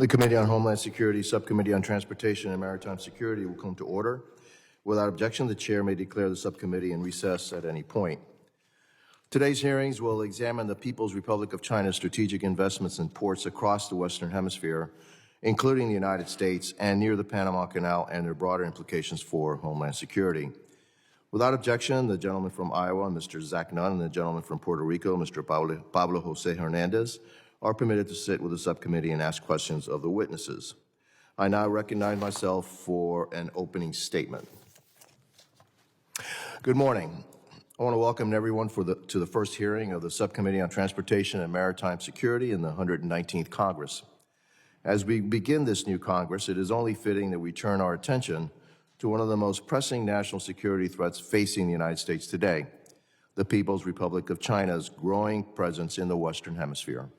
The Committee on Homeland Security, Subcommittee on Transportation and Maritime Security will come to order. Without objection, the Chair may declare the subcommittee in recess at any point. Today's hearings will examine the People's Republic of China's strategic investments in ports across the Western Hemisphere, including the United States and near the Panama Canal, and their broader implications for Homeland Security. Without objection, the gentleman from Iowa, Mr. Zach Nunn, and the gentleman from Puerto Rico, Mr. Pablo Jose Hernandez, are permitted to sit with the subcommittee and ask questions of the witnesses. I now recognize myself for an opening statement. Good morning. I want to welcome everyone to the first hearing of the Subcommittee on Transportation and Maritime Security in the 119th Congress. As we begin this new Congress, it is only fitting that we turn our attention to one of the most pressing national security threats facing the United States today, the People's Republic of China's growing presence in the Western Hemisphere.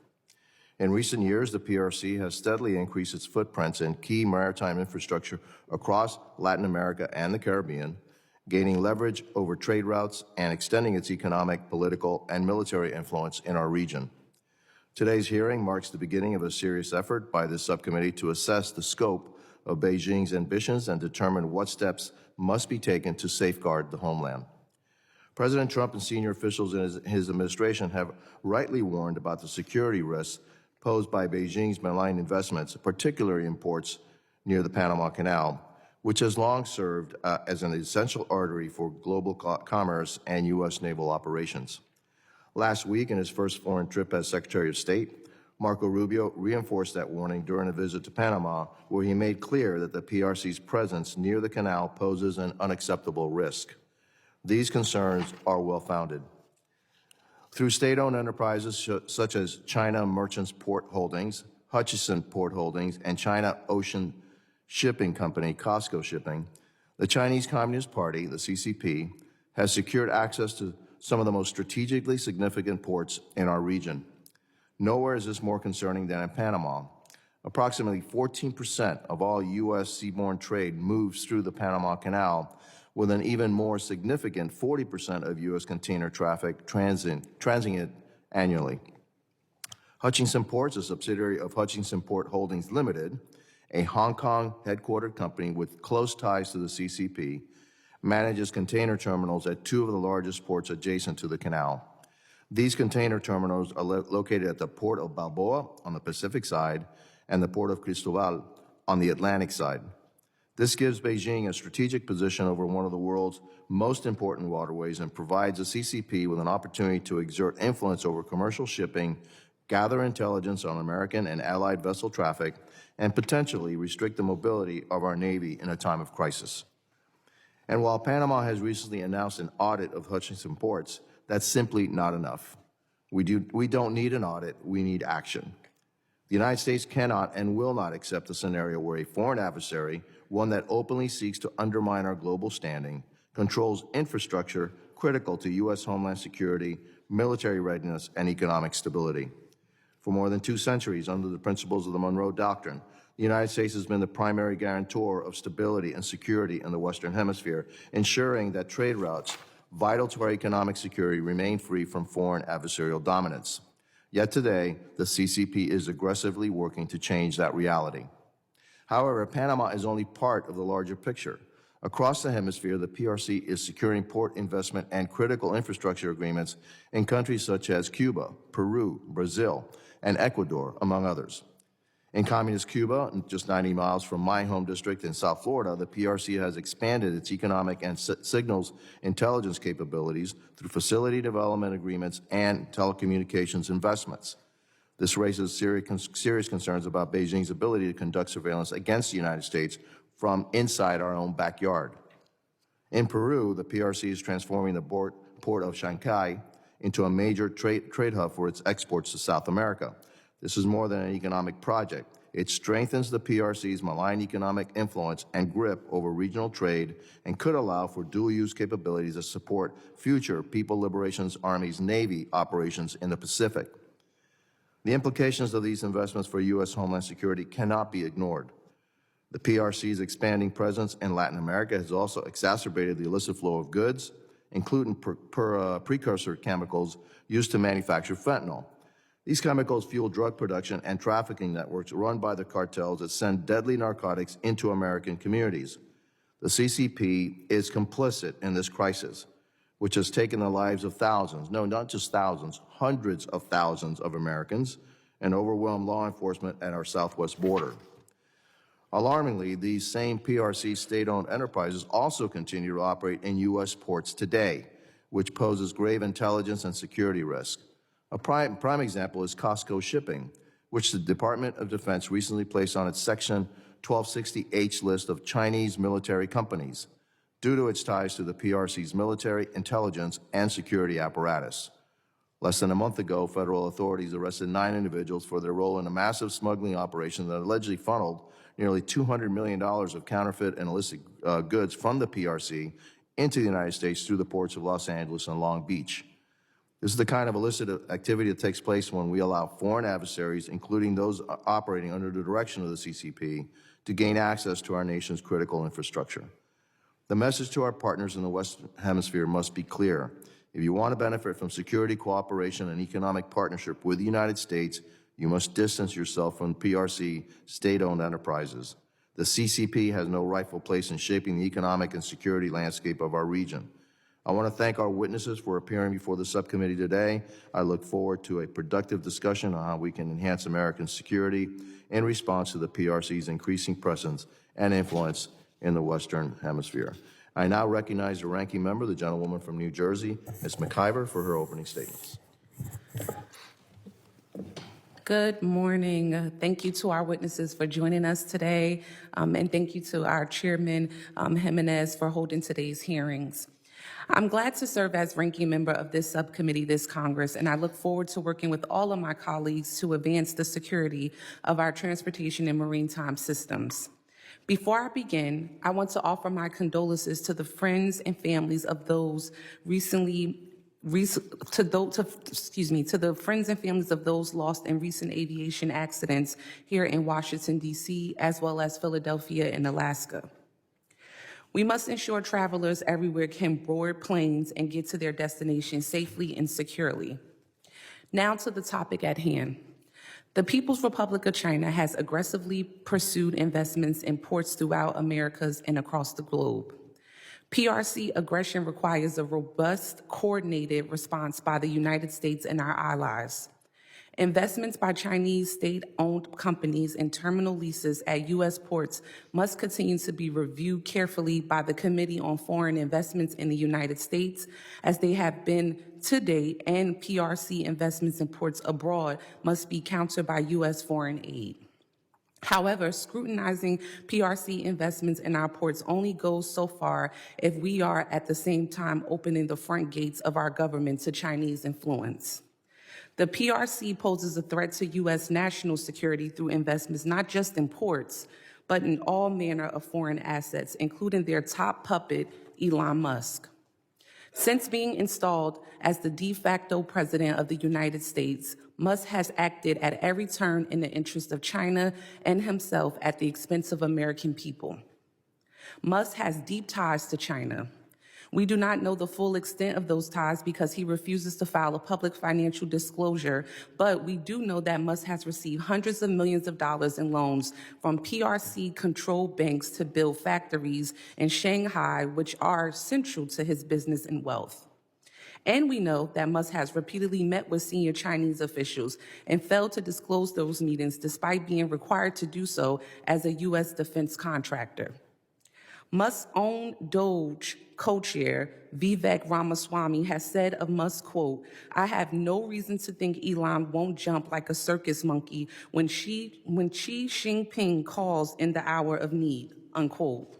In recent years, the PRC has steadily increased its footprints in key maritime infrastructure across Latin America and the Caribbean, gaining leverage over trade routes and extending its economic, political, and military influence in our region. Today's hearing marks the beginning of a serious effort by this subcommittee to assess the scope of Beijing's ambitions and determine what steps must be taken to safeguard the homeland. President Trump and senior officials in his administration have rightly warned about the security risks posed by Beijing's malign investments, particularly in ports near the Panama Canal, which has long served as an essential artery for global commerce and U.S. naval operations. Last week, in his first foreign trip as Secretary of State, Marco Rubio reinforced that warning during a visit to Panama, where he made clear that the PRC's presence near the canal poses an unacceptable risk. These concerns are well-founded. Through state-owned enterprises such as China Merchants Port Holdings, Hutchison Port Holdings, and China Ocean Shipping Company, COSCO Shipping, the Chinese Communist Party, the CCP, has secured access to some of the most strategically significant ports in our region. Nowhere is this more concerning than in Panama. Approximately 14% of all U.S. seaborne trade moves through the Panama Canal, with an even more significant 40% of U.S. container traffic transiting it annually. Hutchison Ports, a subsidiary of Hutchison Port Holdings Limited, a Hong Kong headquartered company with close ties to the CCP, manages container terminals at two of the largest ports adjacent to the canal. These container terminals are located at the Port of Balboa on the Pacific side and the Port of Cristobal on the Atlantic side. This gives Beijing a strategic position over one of the world's most important waterways and provides the CCP with an opportunity to exert influence over commercial shipping, gather intelligence on American and allied vessel traffic, and potentially restrict the mobility of our Navy in a time of crisis. And while Panama has recently announced an audit of Hutchison Ports, that's simply not enough. We don't need an audit, we need action. The United States cannot and will not accept a scenario where a foreign adversary, one that openly seeks to undermine our global standing, controls infrastructure critical to U.S. homeland security, military readiness, and economic stability. For more than 2 centuries, under the principles of the Monroe Doctrine, the United States has been the primary guarantor of stability and security in the Western Hemisphere, ensuring that trade routes vital to our economic security remain free from foreign adversarial dominance. Yet today, the CCP is aggressively working to change that reality. However, Panama is only part of the larger picture. Across the hemisphere, the PRC is securing port investment and critical infrastructure agreements in countries such as Cuba, Peru, Brazil, and Ecuador, among others. In communist Cuba, just 90 miles from my home district in South Florida, the PRC has expanded its economic and signals intelligence capabilities through facility development agreements and telecommunications investments. This raises serious concerns about Beijing's ability to conduct surveillance against the United States from inside our own backyard. In Peru, the PRC is transforming the port of Shanghai into a major trade hub for its exports to South America. This is more than an economic project. It strengthens the PRC's malign economic influence and grip over regional trade and could allow for dual-use capabilities that support future People Liberation Army's Navy operations in the Pacific. The implications of these investments for U.S. homeland security cannot be ignored. The PRC's expanding presence in Latin America has also exacerbated the illicit flow of goods, including precursor chemicals used to manufacture fentanyl. These chemicals fuel drug production and trafficking networks run by the cartels that send deadly narcotics into American communities. The CCP is complicit in this crisis, which has taken the lives of thousands, no, not just thousands, hundreds of thousands of Americans, and overwhelmed law enforcement at our southwest border. Alarmingly, these same PRC state-owned enterprises also continue to operate in U.S. ports today, which poses grave intelligence and security risk. A prime example is Costco Shipping, which the Department of Defense recently placed on its Section 1260H list of Chinese military companies due to its ties to the PRC's military, intelligence, and security apparatus. Less than a month ago, federal authorities arrested 9 individuals for their role in a massive smuggling operation that allegedly funneled nearly $200 million of counterfeit and illicit goods from the PRC into the United States through the ports of Los Angeles and Long Beach. This is the kind of illicit activity that takes place when we allow foreign adversaries, including those operating under the direction of the CCP, to gain access to our nation's critical infrastructure. The message to our partners in the Western Hemisphere must be clear. If you want to benefit from security cooperation and economic partnership with the United States, you must distance yourself from PRC state-owned enterprises. The CCP has no rightful place in shaping the economic and security landscape of our region. I want to thank our witnesses for appearing before the subcommittee today. I look forward to a productive discussion on how we can enhance American security in response to the PRC's increasing presence and influence in the Western Hemisphere. I now recognize the ranking member, the gentlewoman from New Jersey, Ms. McIver, for her opening statements. Good morning. Thank you to our witnesses for joining us today, and thank you to our chairman, Jimenez, for holding today's hearings. I'm glad to serve as ranking member of this subcommittee this Congress, and I look forward to working with all of my colleagues to advance the security of our transportation and maritime systems. Before I begin, I want to offer my condolences to the friends and families of those to the friends and families of those lost in recent aviation accidents here in Washington, D.C., as well as Philadelphia and Alaska. We must ensure travelers everywhere can board planes and get to their destination safely and securely. Now to the topic at hand. The People's Republic of China has aggressively pursued investments in ports throughout Americas and across the globe. PRC aggression requires a robust, coordinated response by the United States and our allies. Investments by Chinese state-owned companies in terminal leases at U.S. ports must continue to be reviewed carefully by the Committee on Foreign Investments in the United States, as they have been to date, and PRC investments in ports abroad must be countered by U.S. foreign aid. However, scrutinizing PRC investments in our ports only goes so far if we are at the same time opening the front gates of our government to Chinese influence. The PRC poses a threat to U.S. national security through investments not just in ports, but in all manner of foreign assets, including their top puppet, Elon Musk. Since being installed as the de facto president of the United States, Musk has acted at every turn in the interest of China and himself at the expense of American people. Musk has deep ties to China. We do not know the full extent of those ties because he refuses to file a public financial disclosure, but we do know that Musk has received hundreds of millions of dollars in loans from PRC-controlled banks to build factories in Shanghai, which are central to his business and wealth. And we know that Musk has repeatedly met with senior Chinese officials and failed to disclose those meetings despite being required to do so as a U.S. defense contractor. Musk's own Doge co-chair, Vivek Ramaswamy, has said of Musk, quote, "I have no reason to think Elon won't jump like a circus monkey when Xi Jinping calls in the hour of need," unquote.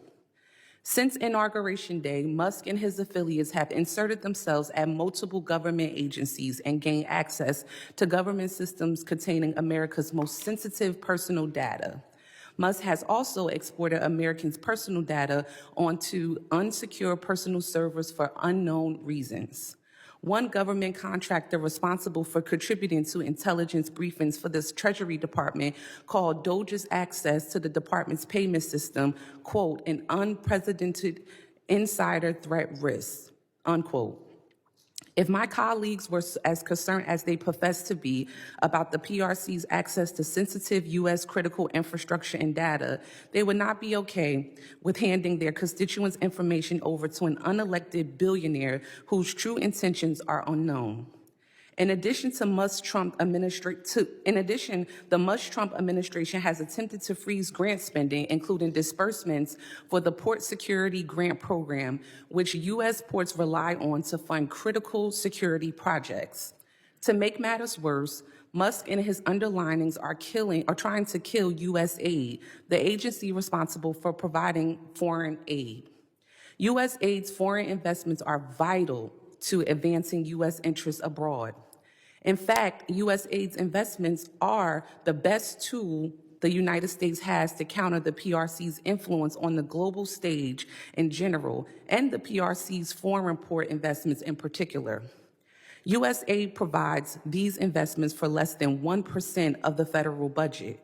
Since Inauguration Day, Musk and his affiliates have inserted themselves at multiple government agencies and gained access to government systems containing America's most sensitive personal data. Musk has also exported Americans' personal data onto unsecure personal servers for unknown reasons. One government contractor responsible for contributing to intelligence briefings for this Treasury Department called Doge's access to the department's payment system, quote, "an unprecedented insider threat risk," unquote. If my colleagues were as concerned as they profess to be about the PRC's access to sensitive U.S. critical infrastructure and data, they would not be okay with handing their constituents' information over to an unelected billionaire whose true intentions are unknown. In addition, the Musk-Trump administration has attempted to freeze grant spending, including disbursements for the Port Security Grant Program, which U.S. ports rely on to fund critical security projects. To make matters worse, Musk and his underlinings are trying to kill USAID, the agency responsible for providing foreign aid. USAID's foreign investments are vital to advancing U.S. interests abroad. In fact, USAID's investments are the best tool the United States has to counter the PRC's influence on the global stage in general, and the PRC's foreign port investments in particular. USAID provides these investments for less than 1% of the federal budget.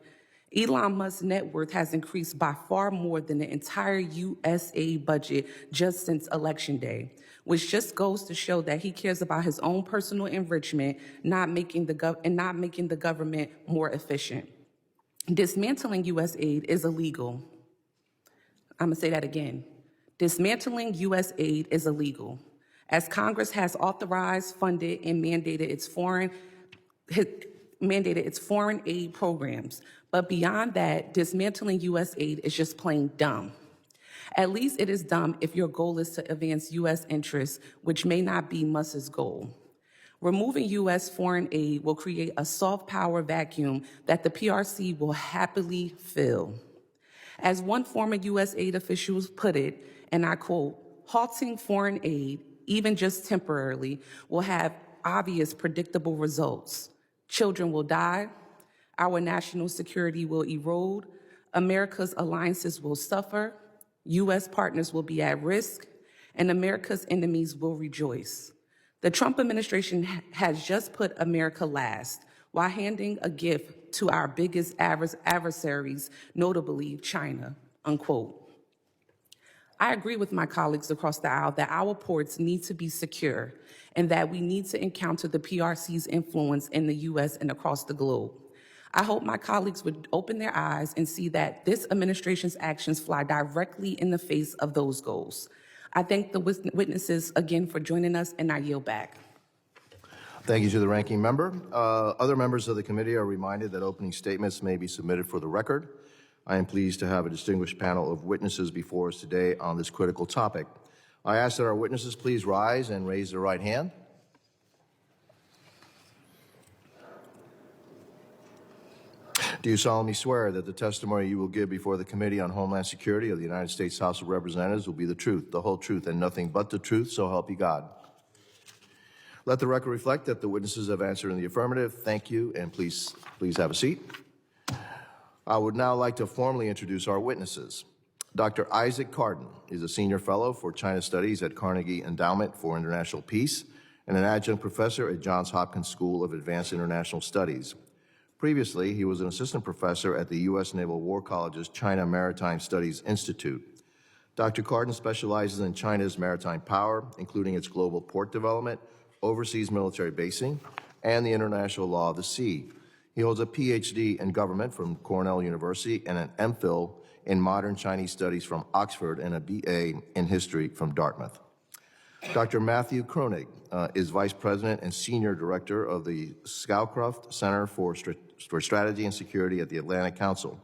Elon Musk's net worth has increased by far more than the entire USAID budget just since Election Day, which just goes to show that he cares about his own personal enrichment, not making the government more efficient. Dismantling USAID is illegal. I'm gonna say that again. Dismantling USAID is illegal, as Congress has authorized, funded, and mandated its foreign aid programs. But beyond that, dismantling USAID is just plain dumb. At least it is dumb if your goal is to advance U.S. interests, which may not be Musk's goal. Removing U.S. foreign aid will create a soft power vacuum that the PRC will happily fill. As one former USAID official put it, and I quote, "Halting foreign aid, even just temporarily, will have obvious predictable results. Children will die, our national security will erode, America's alliances will suffer, U.S. partners will be at risk, and America's enemies will rejoice. The Trump administration has just put America last while handing a gift to our biggest adversaries, notably China," unquote. I agree with my colleagues across the aisle that our ports need to be secure and that we need to encounter the PRC's influence in the U.S. and across the globe. I hope my colleagues would open their eyes and see that this administration's actions fly directly in the face of those goals. I thank the witnesses again for joining us, and I yield back. Thank you to the ranking member. Other members of the committee are reminded that opening statements may be submitted for the record. I am pleased to have a distinguished panel of witnesses before us today on this critical topic. I ask that our witnesses please rise and raise their right hand. Do you solemnly swear that the testimony you will give before the Committee on Homeland Security of the United States House of Representatives will be the truth, the whole truth, and nothing but the truth, so help you God? Let the record reflect that the witnesses have answered in the affirmative. Thank you, and please have a seat. I would now like to formally introduce our witnesses. Dr. Isaac Cardin is a senior fellow for China Studies at Carnegie Endowment for International Peace and an adjunct professor at Johns Hopkins School of Advanced International Studies. Previously, he was an assistant professor at the U.S. Naval War College's China Maritime Studies Institute. Dr. Cardin specializes in China's maritime power, including its global port development, overseas military basing, and the international law of the sea. He holds a PhD in government from Cornell University and an MPhil in modern Chinese studies from Oxford and a BA in history from Dartmouth. Dr. Matthew Kronig is Vice President and Senior Director of the Scowcroft Center for Strategy and Security at the Atlantic Council.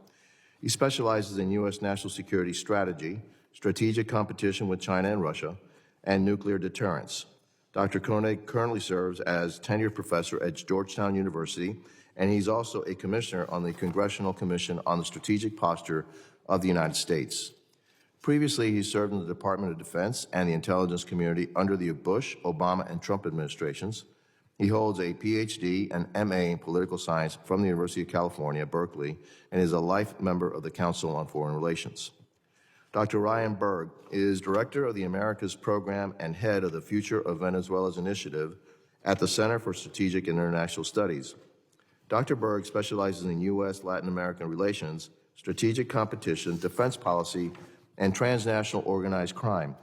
He specializes in U.S. national security strategy, strategic competition with China and Russia, and nuclear deterrence. Dr. Kronig currently serves as tenured professor at Georgetown University, and he's also a commissioner on the Congressional Commission on the Strategic Posture of the United States. Previously, he served in the Department of Defense and the intelligence community under the Bush, Obama, and Trump administrations. He holds a PhD and MA in political science from the University of California, Berkeley, and is a life member of the Council on Foreign Relations. Dr. Ryan Berg is Director of the Americas Program and Head of the Future of Venezuela's Initiative at the Center for Strategic and International Studies. Dr. Berg specializes in U.S.-Latin American relations, strategic competition, defense policy, and transnational organized crime.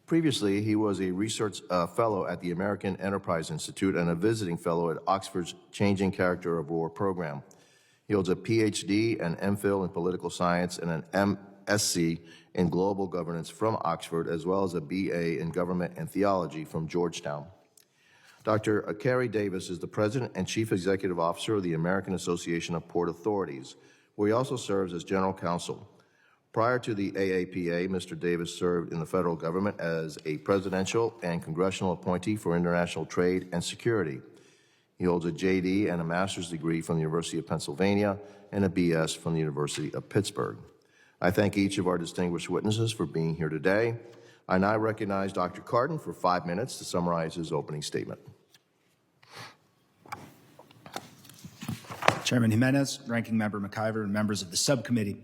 Previously, he was a research fellow at the American Enterprise Institute and a visiting fellow at Oxford's Changing Character of War program. He holds a PhD and MPhil in political science and an MSc in global governance from Oxford, as well as a BA in government and theology from Georgetown. Dr. Carey Davis is the President and Chief Executive Officer of the American Association of Port Authorities, where he also serves as General Counsel. Prior to the AAPA, Mr. Davis served in the federal government as a presidential and congressional appointee for international trade and security. He holds a JD and a master's degree from the University of Pennsylvania and a BS from the University of Pittsburgh. I thank each of our distinguished witnesses for being here today. I now recognize Dr. Cardin for 5 minutes to summarize his opening statement. Chairman Jimenez, Ranking Member McIver, and members of the subcommittee,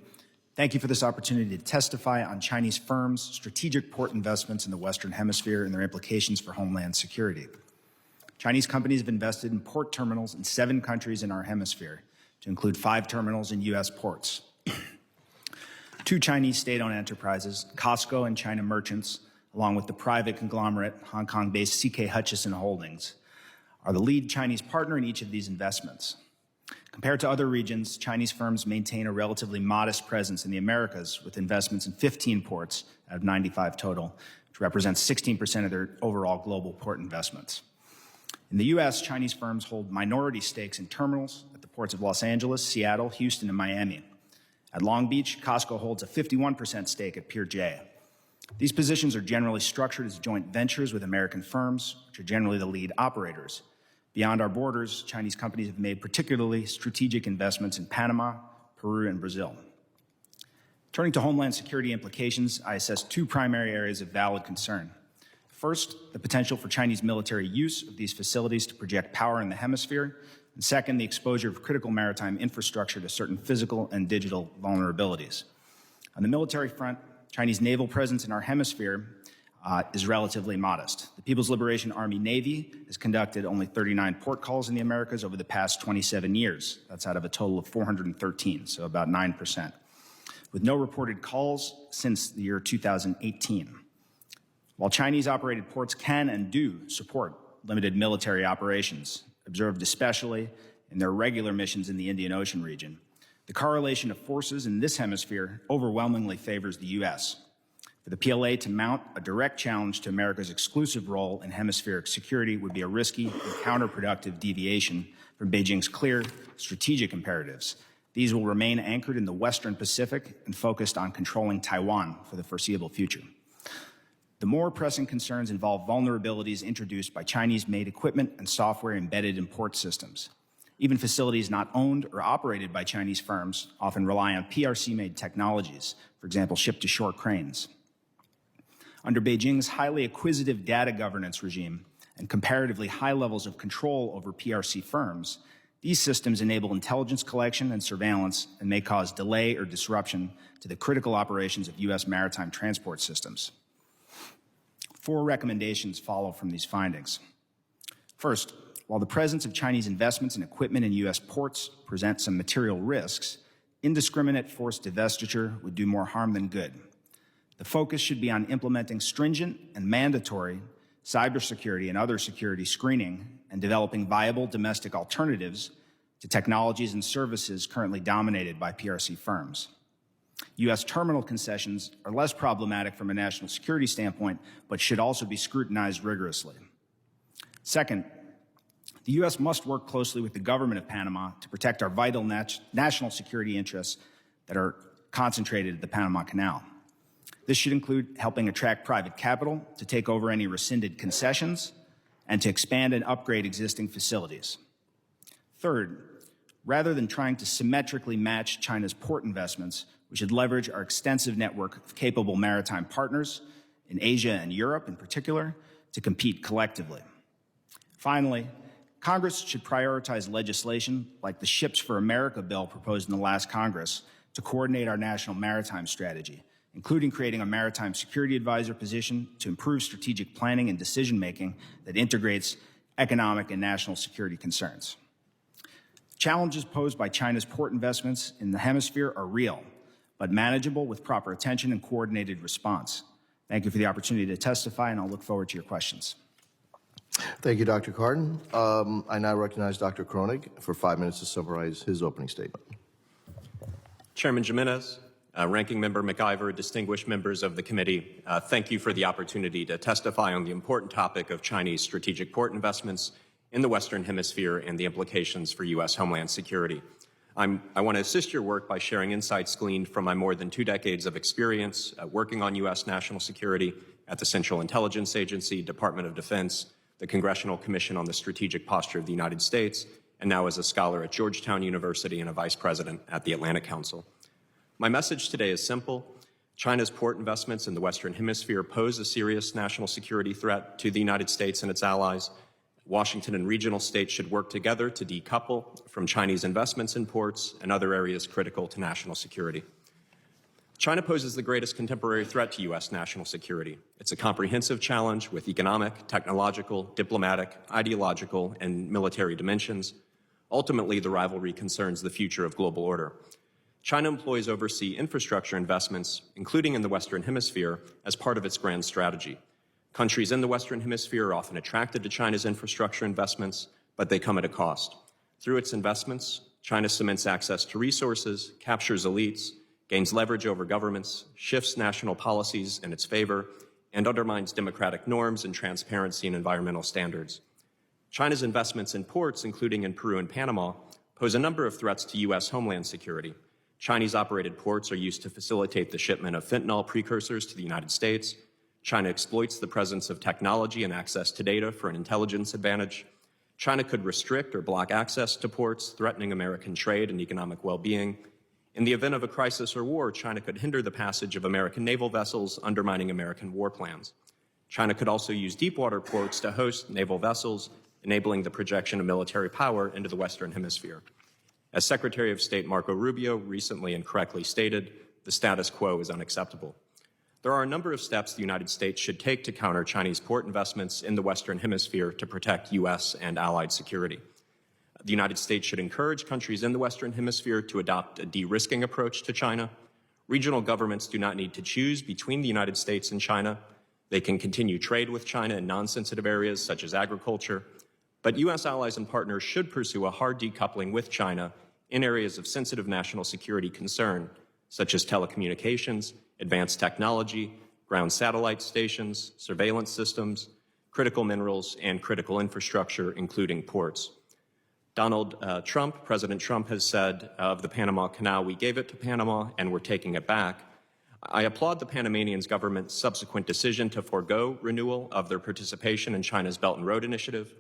thank you for this opportunity to testify on Chinese firms' strategic port investments in the Western Hemisphere and their implications for homeland security. Chinese companies have invested in port terminals in 7 countries in our hemisphere, to include 5 terminals in U.S. ports. 2 Chinese state-owned enterprises, Costco and China Merchants, along with the private conglomerate Hong Kong-based CK Hutchison Holdings, are the lead Chinese partner in each of these investments. Compared to other regions, Chinese firms maintain a relatively modest presence in the Americas, with investments in 15 ports out of 95 total, which represents 16% of their overall global port investments. In the U.S., Chinese firms hold minority stakes in terminals at the ports of Los Angeles, Seattle, Houston, and Miami. At Long Beach, Costco holds a 51% stake at Pier J. These positions are generally structured as joint ventures with American firms, which are generally the lead operators. Beyond our borders, Chinese companies have made particularly strategic investments in Panama, Peru, and Brazil. Turning to homeland security implications, I assess 2 primary areas of valid concern. First, the potential for Chinese military use of these facilities to project power in the hemisphere. And second, the exposure of critical maritime infrastructure to certain physical and digital vulnerabilities. On the military front, Chinese naval presence in our hemisphere is relatively modest. The People's Liberation Army Navy has conducted only 39 port calls in the Americas over the past 27 years. That's out of a total of 413, so about 9%, with no reported calls since the year 2018. While Chinese-operated ports can and do support limited military operations, observed especially in their regular missions in the Indian Ocean region, the correlation of forces in this hemisphere overwhelmingly favors the U.S. For the PLA to mount a direct challenge to America's exclusive role in hemispheric security would be a risky and counterproductive deviation from Beijing's clear strategic imperatives. These will remain anchored in the Western Pacific and focused on controlling Taiwan for the foreseeable future. The more pressing concerns involve vulnerabilities introduced by Chinese-made equipment and software embedded in port systems. Even facilities not owned or operated by Chinese firms often rely on PRC-made technologies, for example, ship-to-shore cranes. Under Beijing's highly acquisitive data governance regime and comparatively high levels of control over PRC firms, these systems enable intelligence collection and surveillance and may cause delay or disruption to the critical operations of U.S. maritime transport systems. 4 recommendations follow from these findings. First, while the presence of Chinese investments and equipment in U.S. ports present some material risks, indiscriminate forced divestiture would do more harm than good. The focus should be on implementing stringent and mandatory cybersecurity and other security screening and developing viable domestic alternatives to technologies and services currently dominated by PRC firms. U.S. terminal concessions are less problematic from a national security standpoint, but should also be scrutinized rigorously. Second, the U.S. must work closely with the government of Panama to protect our vital national security interests that are concentrated at the Panama Canal. This should include helping attract private capital to take over any rescinded concessions and to expand and upgrade existing facilities. Third, rather than trying to symmetrically match China's port investments, we should leverage our extensive network of capable maritime partners in Asia and Europe in particular to compete collectively. Finally, Congress should prioritize legislation like the Ships for America bill proposed in the last Congress to coordinate our national maritime strategy, including creating a maritime security advisor position to improve strategic planning and decision-making that integrates economic and national security concerns. Challenges posed by China's port investments in the hemisphere are real, but manageable with proper attention and coordinated response. Thank you for the opportunity to testify, and I'll look forward to your questions. Thank you, Dr. Cardin. I now recognize Dr. Kronig for 5 minutes to summarize his opening statement. Chairman Jimenez, Ranking Member McIver, distinguished members of the committee, thank you for the opportunity to testify on the important topic of Chinese strategic port investments in the Western Hemisphere and the implications for U.S. Homeland Security. I want to assist your work by sharing insights gleaned from my more than 2 decades of experience working on U.S. national security at the Central Intelligence Agency, Department of Defense, the Congressional Commission on the Strategic Posture of the United States, and now as a scholar at Georgetown University and a vice president at the Atlantic Council. My message today is simple. China's port investments in the Western Hemisphere pose a serious national security threat to the United States and its allies. Washington and regional states should work together to decouple from Chinese investments in ports and other areas critical to national security. China poses the greatest contemporary threat to U.S. national security. It's a comprehensive challenge with economic, technological, diplomatic, ideological, and military dimensions. Ultimately, the rivalry concerns the future of global order. China employs overseas infrastructure investments, including in the Western Hemisphere, as part of its grand strategy. Countries in the Western Hemisphere are often attracted to China's infrastructure investments, but they come at a cost. Through its investments, China cements access to resources, captures elites, gains leverage over governments, shifts national policies in its favor, and undermines democratic norms and transparency and environmental standards. China's investments in ports, including in Peru and Panama, pose a number of threats to U.S. homeland security. Chinese-operated ports are used to facilitate the shipment of fentanyl precursors to the United States. China exploits the presence of technology and access to data for an intelligence advantage. China could restrict or block access to ports, threatening American trade and economic well-being. In the event of a crisis or war, China could hinder the passage of American naval vessels, undermining American war plans. China could also use deepwater ports to host naval vessels, enabling the projection of military power into the Western Hemisphere. As Secretary of State Marco Rubio recently and correctly stated, the status quo is unacceptable. There are a number of steps the United States should take to counter Chinese port investments in the Western Hemisphere to protect U.S. and allied security. The United States should encourage countries in the Western Hemisphere to adopt a de-risking approach to China. Regional governments do not need to choose between the United States and China. They can continue trade with China in non-sensitive areas such as agriculture. But U.S. allies and partners should pursue a hard decoupling with China in areas of sensitive national security concern, such as telecommunications, advanced technology, ground satellite stations, surveillance systems, critical minerals, and critical infrastructure, including ports. President Trump has said of the Panama Canal, we gave it to Panama and we're taking it back. I applaud the Panamanians' government's subsequent decision to forego renewal of their participation in China's Belt and Road Initiative,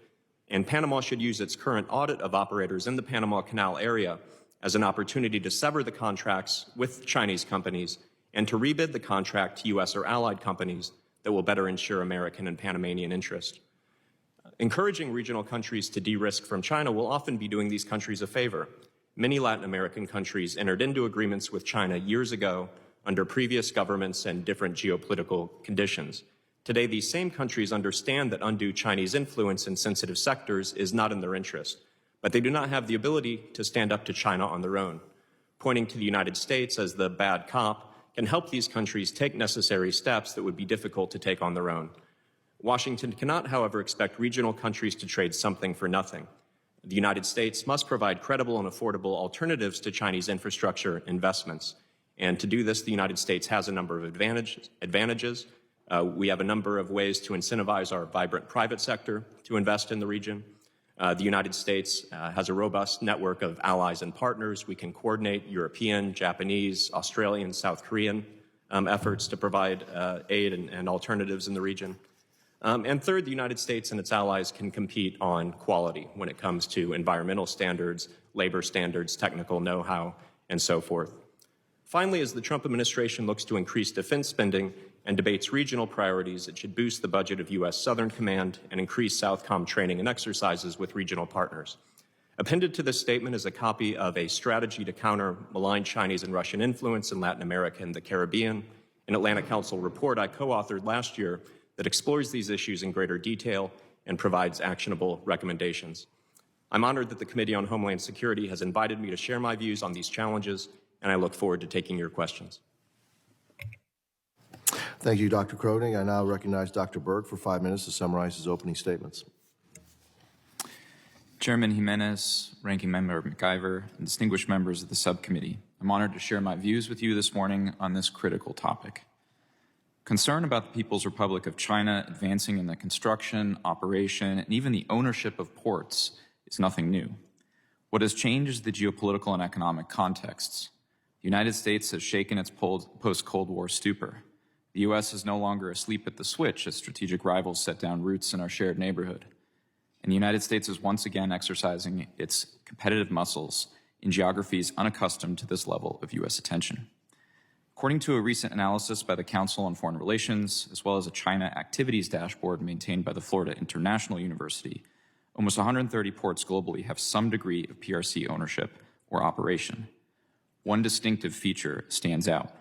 and Panama should use its current audit of operators in the Panama Canal area as an opportunity to sever the contracts with Chinese companies and to rebid the contract to U.S. or allied companies that will better ensure American and Panamanian interest. Encouraging regional countries to de-risk from China will often be doing these countries a favor. Many Latin American countries entered into agreements with China years ago under previous governments and different geopolitical conditions. Today, these same countries understand that undue Chinese influence in sensitive sectors is not in their interest, but they do not have the ability to stand up to China on their own. Pointing to the United States as the bad cop can help these countries take necessary steps that would be difficult to take on their own. Washington cannot, however, expect regional countries to trade something for nothing. The United States must provide credible and affordable alternatives to Chinese infrastructure investments. And to do this, the United States has a number of advantages. We have a number of ways to incentivize our vibrant private sector to invest in the region. The United States has a robust network of allies and partners. We can coordinate European, Japanese, Australian, South Korean efforts to provide aid and alternatives in the region. And third, the United States and its allies can compete on quality when it comes to environmental standards, labor standards, technical know-how, and so forth. Finally, as the Trump administration looks to increase defense spending and debates regional priorities, it should boost the budget of U.S. Southern Command and increase Southcom training and exercises with regional partners. Appended to this statement is a copy of a strategy to counter malign Chinese and Russian influence in Latin America and the Caribbean, an Atlantic Council report I co-authored last year that explores these issues in greater detail and provides actionable recommendations. I'm honored that the Committee on Homeland Security has invited me to share my views on these challenges, and I look forward to taking your questions. Thank you, Dr. Croning. I now recognize Dr. Berg for 5 minutes to summarize his opening statements. Chairman Jimenez, Ranking Member McIver, and distinguished members of the subcommittee, I'm honored to share my views with you this morning on this critical topic. Concern about the People's Republic of China advancing in the construction, operation, and even the ownership of ports is nothing new. What has changed is the geopolitical and economic contexts. The United States has shaken its post-Cold War stupor. The U.S. is no longer asleep at the switch as strategic rivals set down roots in our shared neighborhood. And the United States is once again exercising its competitive muscles in geographies unaccustomed to this level of U.S. attention. According to a recent analysis by the Council on Foreign Relations, as well as a China activities dashboard maintained by the Florida International University, almost 130 ports globally have some degree of PRC ownership or operation. One distinctive feature stands out.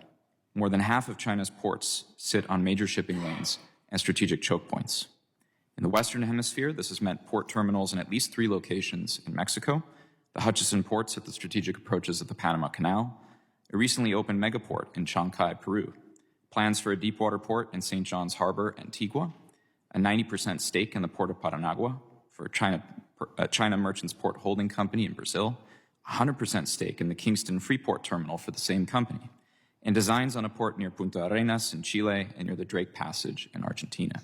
More than half of China's ports sit on major shipping lanes and strategic choke points. In the Western Hemisphere, this has meant port terminals in at least 3 locations in Mexico, the Hutchison ports at the strategic approaches of the Panama Canal, a recently opened megaport in Chancay, Peru, plans for a deepwater port in St. John's Harbor, Antigua, a 90% stake in the port of Paranagua for China Merchants Port Holding Company in Brazil, 100% stake in the Kingston Freeport Terminal for the same company, and designs on a port near Punta Arenas in Chile and near the Drake Passage in Argentina.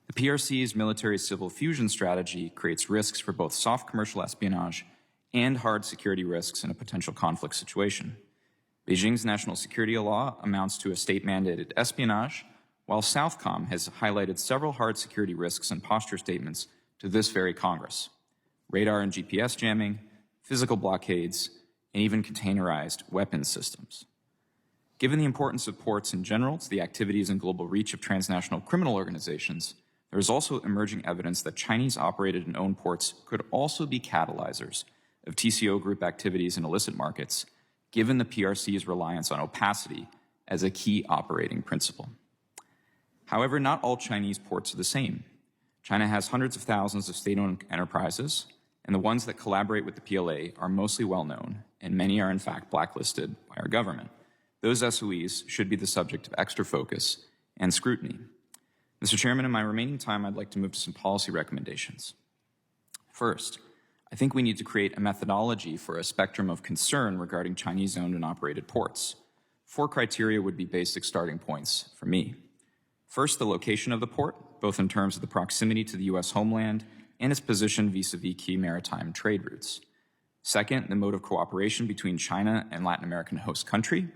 The PRC's military-civil fusion strategy creates risks for both soft commercial espionage and hard security risks in a potential conflict situation. Beijing's national security law amounts to a state-mandated espionage, while Southcom has highlighted several hard security risks and posture statements to this very Congress: radar and GPS jamming, physical blockades, and even containerized weapons systems. Given the importance of ports in general to the activities and global reach of transnational criminal organizations, there is also emerging evidence that Chinese-operated and owned ports could also be catalyzers of TCO group activities in illicit markets, given the PRC's reliance on opacity as a key operating principle. However, not all Chinese ports are the same. China has hundreds of thousands of state-owned enterprises, and the ones that collaborate with the PLA are mostly well-known, and many are in fact blacklisted by our government. Those SOEs should be the subject of extra focus and scrutiny. Mr. Chairman, in my remaining time, I'd like to move to some policy recommendations. First, I think we need to create a methodology for a spectrum of concern regarding Chinese-owned and operated ports. 4 criteria would be basic starting points for me. First, the location of the port, both in terms of the proximity to the U.S. homeland and its position vis-a-vis key maritime trade routes. Second, the mode of cooperation between China and Latin American host country.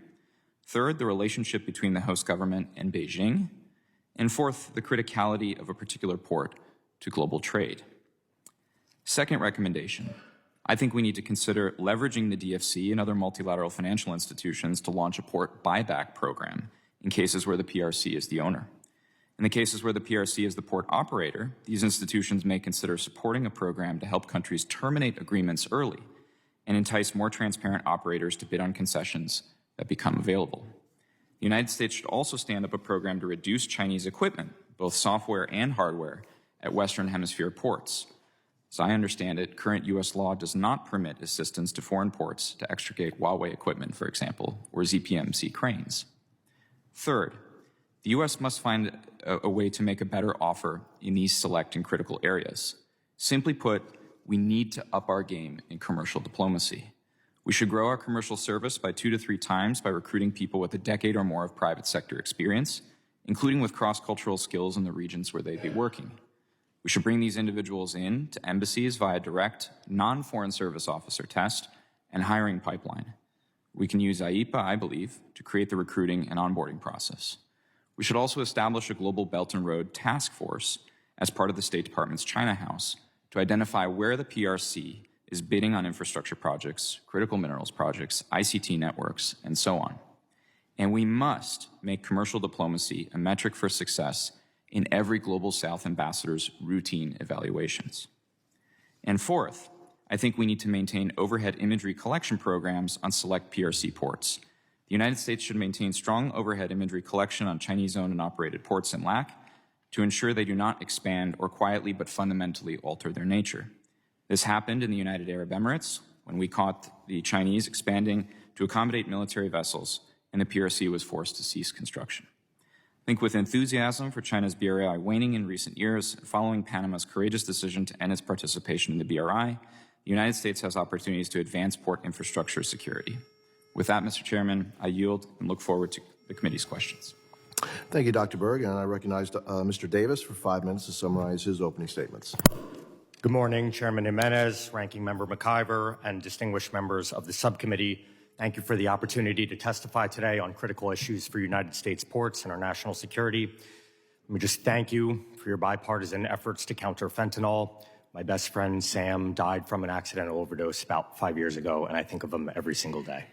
Third, the relationship between the host government and Beijing. And fourth, the criticality of a particular port to global trade. Second recommendation, I think we need to consider leveraging the DFC and other multilateral financial institutions to launch a port buyback program in cases where the PRC is the owner. In the cases where the PRC is the port operator, these institutions may consider supporting a program to help countries terminate agreements early and entice more transparent operators to bid on concessions that become available. The United States should also stand up a program to reduce Chinese equipment, both software and hardware, at Western Hemisphere ports. As I understand it, current U.S. law does not permit assistance to foreign ports to extricate Huawei equipment, for example, or ZPMC cranes. Third, the U.S. must find a way to make a better offer in these select and critical areas. Simply put, we need to up our game in commercial diplomacy. We should grow our commercial service by 2 to 3 times by recruiting people with a decade or more of private sector experience, including with cross-cultural skills in the regions where they'd be working. We should bring these individuals in to embassies via direct, non-foreign service officer test and hiring pipeline. We can use IEPA, I believe, to create the recruiting and onboarding process. We should also establish a global Belt and Road task force as part of the State Department's China House to identify where the PRC is bidding on infrastructure projects, critical minerals projects, ICT networks, and so on. And we must make commercial diplomacy a metric for success in every Global South ambassador's routine evaluations. And fourth, I think we need to maintain overhead imagery collection programs on select PRC ports. The United States should maintain strong overhead imagery collection on Chinese-owned and operated ports in LAC to ensure they do not expand or quietly but fundamentally alter their nature. This happened in the United Arab Emirates when we caught the Chinese expanding to accommodate military vessels and the PRC was forced to cease construction. think with enthusiasm for China's BRI waning in recent years, following Panama's courageous decision to end its participation in the BRI, the United States has opportunities to advance port infrastructure security. With that, Mr. Chairman, I yield and look forward to the committee's questions. Thank you, Dr. Berg, and I recognize Mr. Davis for 5 minutes to summarize his opening statements. Good morning, Chairman Jimenez, Ranking Member McIver, and distinguished members of the subcommittee. Thank you for the opportunity to testify today on critical issues for United States ports and our national security. Let me just thank you for your bipartisan efforts to counter fentanyl. My best friend, Sam, died from an accidental overdose about 5 years ago, and I think of him every single day.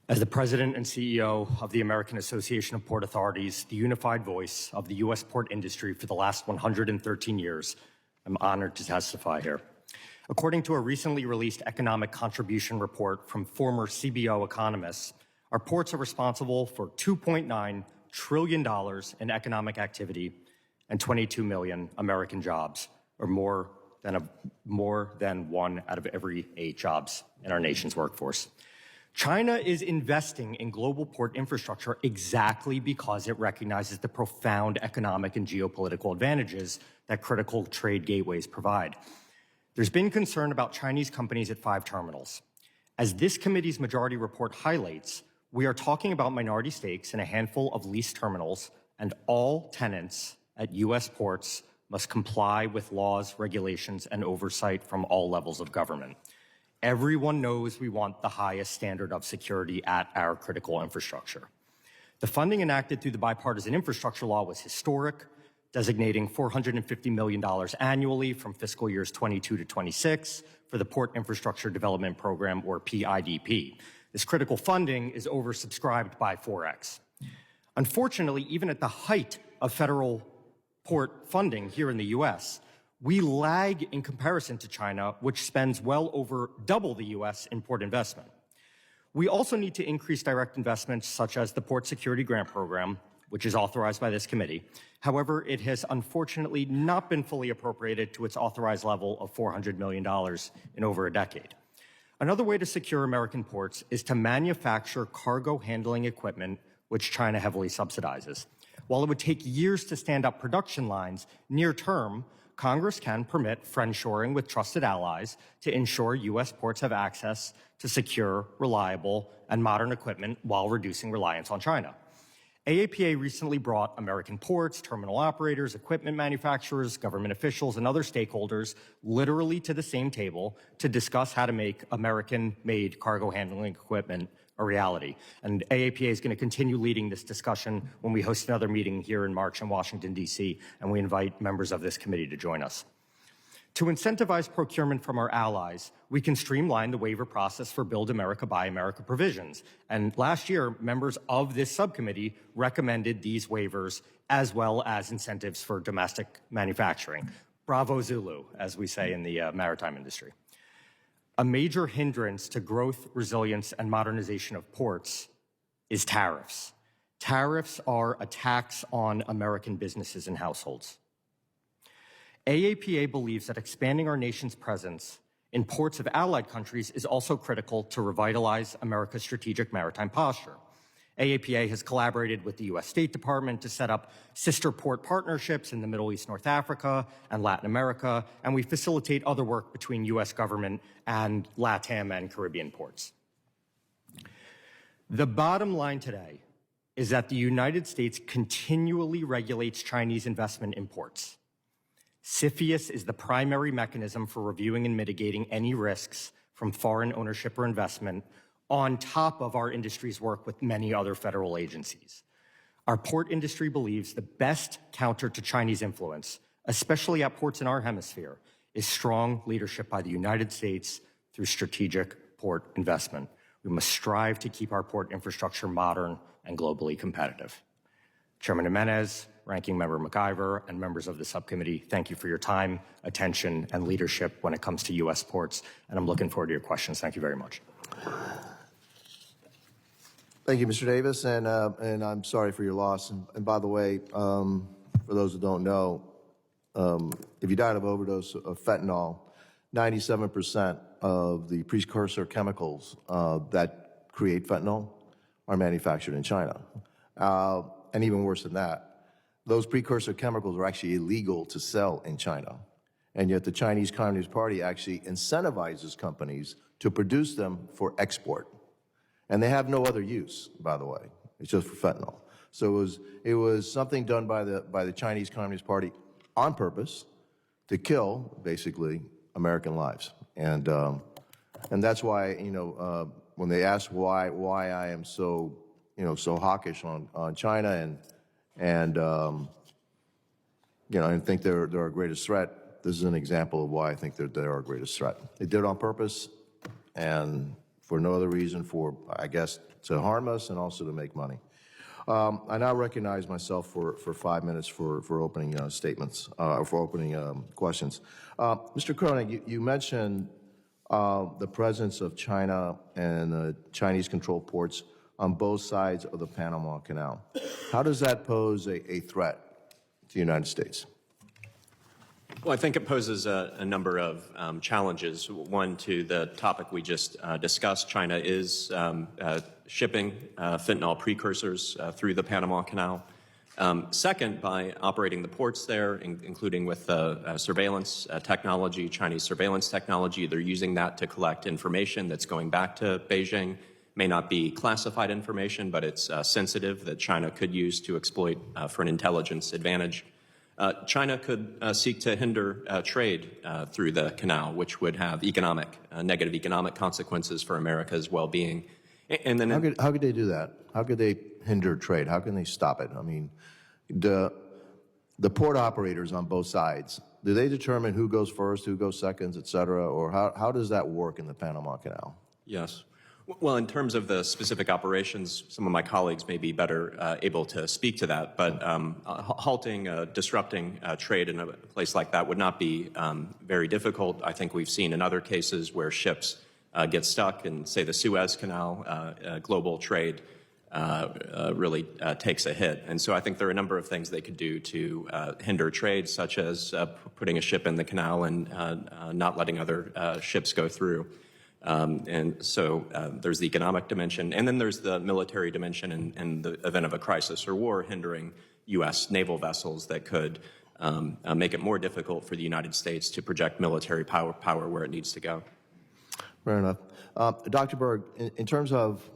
As the President and CEO of the American Association of Port Authorities, the unified voice of the U.S. port industry for the last 113 years, I'm honored to testify here. According to a recently released economic contribution report from former CBO economists, our ports are responsible for $2.9 trillion in economic activity and 22 million American jobs, or more than 1 out of every 8 jobs in our nation's workforce. China is investing in global port infrastructure exactly because it recognizes the profound economic and geopolitical advantages that critical trade gateways provide. There's been concern about Chinese companies at 5 terminals. As this committee's majority report highlights, we are talking about minority stakes in a handful of leased terminals, and all tenants at U.S. ports must comply with laws, regulations, and oversight from all levels of government. Everyone knows we want the highest standard of security at our critical infrastructure. The funding enacted through the bipartisan infrastructure law was historic, designating $450 million annually from fiscal years 22 to 26 for the Port Infrastructure Development Program, or PIDP. This critical funding is oversubscribed by 4x. Unfortunately, even at the height of federal port funding here in the U.S., we lag in comparison to China, which spends well over double the U.S. in port investment. We also need to increase direct investments such as the Port Security Grant Program, which is authorized by this committee. However, it has unfortunately not been fully appropriated to its authorized level of $400 million in over a decade. Another way to secure American ports is to manufacture cargo handling equipment, which China heavily subsidizes. While it would take years to stand up production lines, near term, Congress can permit friendshoring with trusted allies to ensure U.S. ports have access to secure, reliable, and modern equipment while reducing reliance on China. AAPA recently brought American ports, terminal operators, equipment manufacturers, government officials, and other stakeholders literally to the same table to discuss how to make American-made cargo handling equipment a reality. And AAPA is going to continue leading this discussion when we host another meeting here in March in Washington, D.C., and we invite members of this committee to join us. To incentivize procurement from our allies, we can streamline the waiver process for Build America, Buy America provisions. And last year, members of this subcommittee recommended these waivers as well as incentives for domestic manufacturing. Bravo Zulu, as we say in the maritime industry. A major hindrance to growth, resilience, and modernization of ports is tariffs. Tariffs are a tax on American businesses and households. AAPA believes that expanding our nation's presence in ports of allied countries is also critical to revitalize America's strategic maritime posture. AAPA has collaborated with the U.S. State Department to set up sister port partnerships in the Middle East, North Africa, and Latin America, and we facilitate other work between U.S. government and LATAM and Caribbean ports. The bottom line today is that the United States continually regulates Chinese investment in ports. CFIUS is the primary mechanism for reviewing and mitigating any risks from foreign ownership or investment on top of our industry's work with many other federal agencies. Our port industry believes the best counter to Chinese influence, especially at ports in our hemisphere, is strong leadership by the United States through strategic port investment. We must strive to keep our port infrastructure modern and globally competitive. Chairman Jimenez, Ranking Member McIver, and members of the subcommittee, thank you for your time, attention, and leadership when it comes to U.S. ports, and I'm looking forward to your questions. Thank you very much. Thank you, Mr. Davis, and I'm sorry for your loss. And by the way, for those who don't know, if you died of overdose of fentanyl, 97% of the precursor chemicals that create fentanyl are manufactured in China. And even worse than that, those precursor chemicals are actually illegal to sell in China. And yet the Chinese Communist Party actually incentivizes companies to produce them for export. And they have no other use, by the way. It's just for fentanyl. So it was something done by the Chinese Communist Party on purpose to kill, basically, American lives. And that's why, when they ask why I am so, so hawkish on China and think they're our greatest threat, this is an example of why I think they're our greatest threat. They did it on purpose and for no other reason for, I guess, to harm us and also to make money. I now recognize myself for 5 minutes for opening statements, or for opening questions. Mr. Koenig, you mentioned the presence of China and Chinese-controlled ports on both sides of the Panama Canal. How does that pose a threat to the United States? Well, I think it poses a number of challenges. One, to the topic we just discussed, China is shipping fentanyl precursors through the Panama Canal. Second, by operating the ports there, including with surveillance technology, Chinese surveillance technology, they're using that to collect information that's going back to Beijing. May not be classified information, but it's sensitive that China could use to exploit for an intelligence advantage. China could seek to hinder trade through the canal, which would have negative economic consequences for America's well-being. And then how could they do that? How could they hinder trade? How can they stop it? I mean, the port operators on both sides, do they determine who goes first, who goes second, et cetera? Or how does that work in the Panama Canal? Yes. Well, in terms of the specific operations, some of my colleagues may be better able to speak to that, but halting, disrupting trade in a place like that would not be very difficult. I think we've seen in other cases where ships get stuck in, say, the Suez Canal, global trade really takes a hit. And so I think there are a number of things they could do to hinder trade, such as putting a ship in the canal and not letting other ships go through. And so there's the economic dimension, and then there's the military dimension in the event of a crisis or war, hindering U.S. naval vessels that could make it more difficult for the United States to project military power where it needs to go. Fair enough. Dr. Berg, in terms of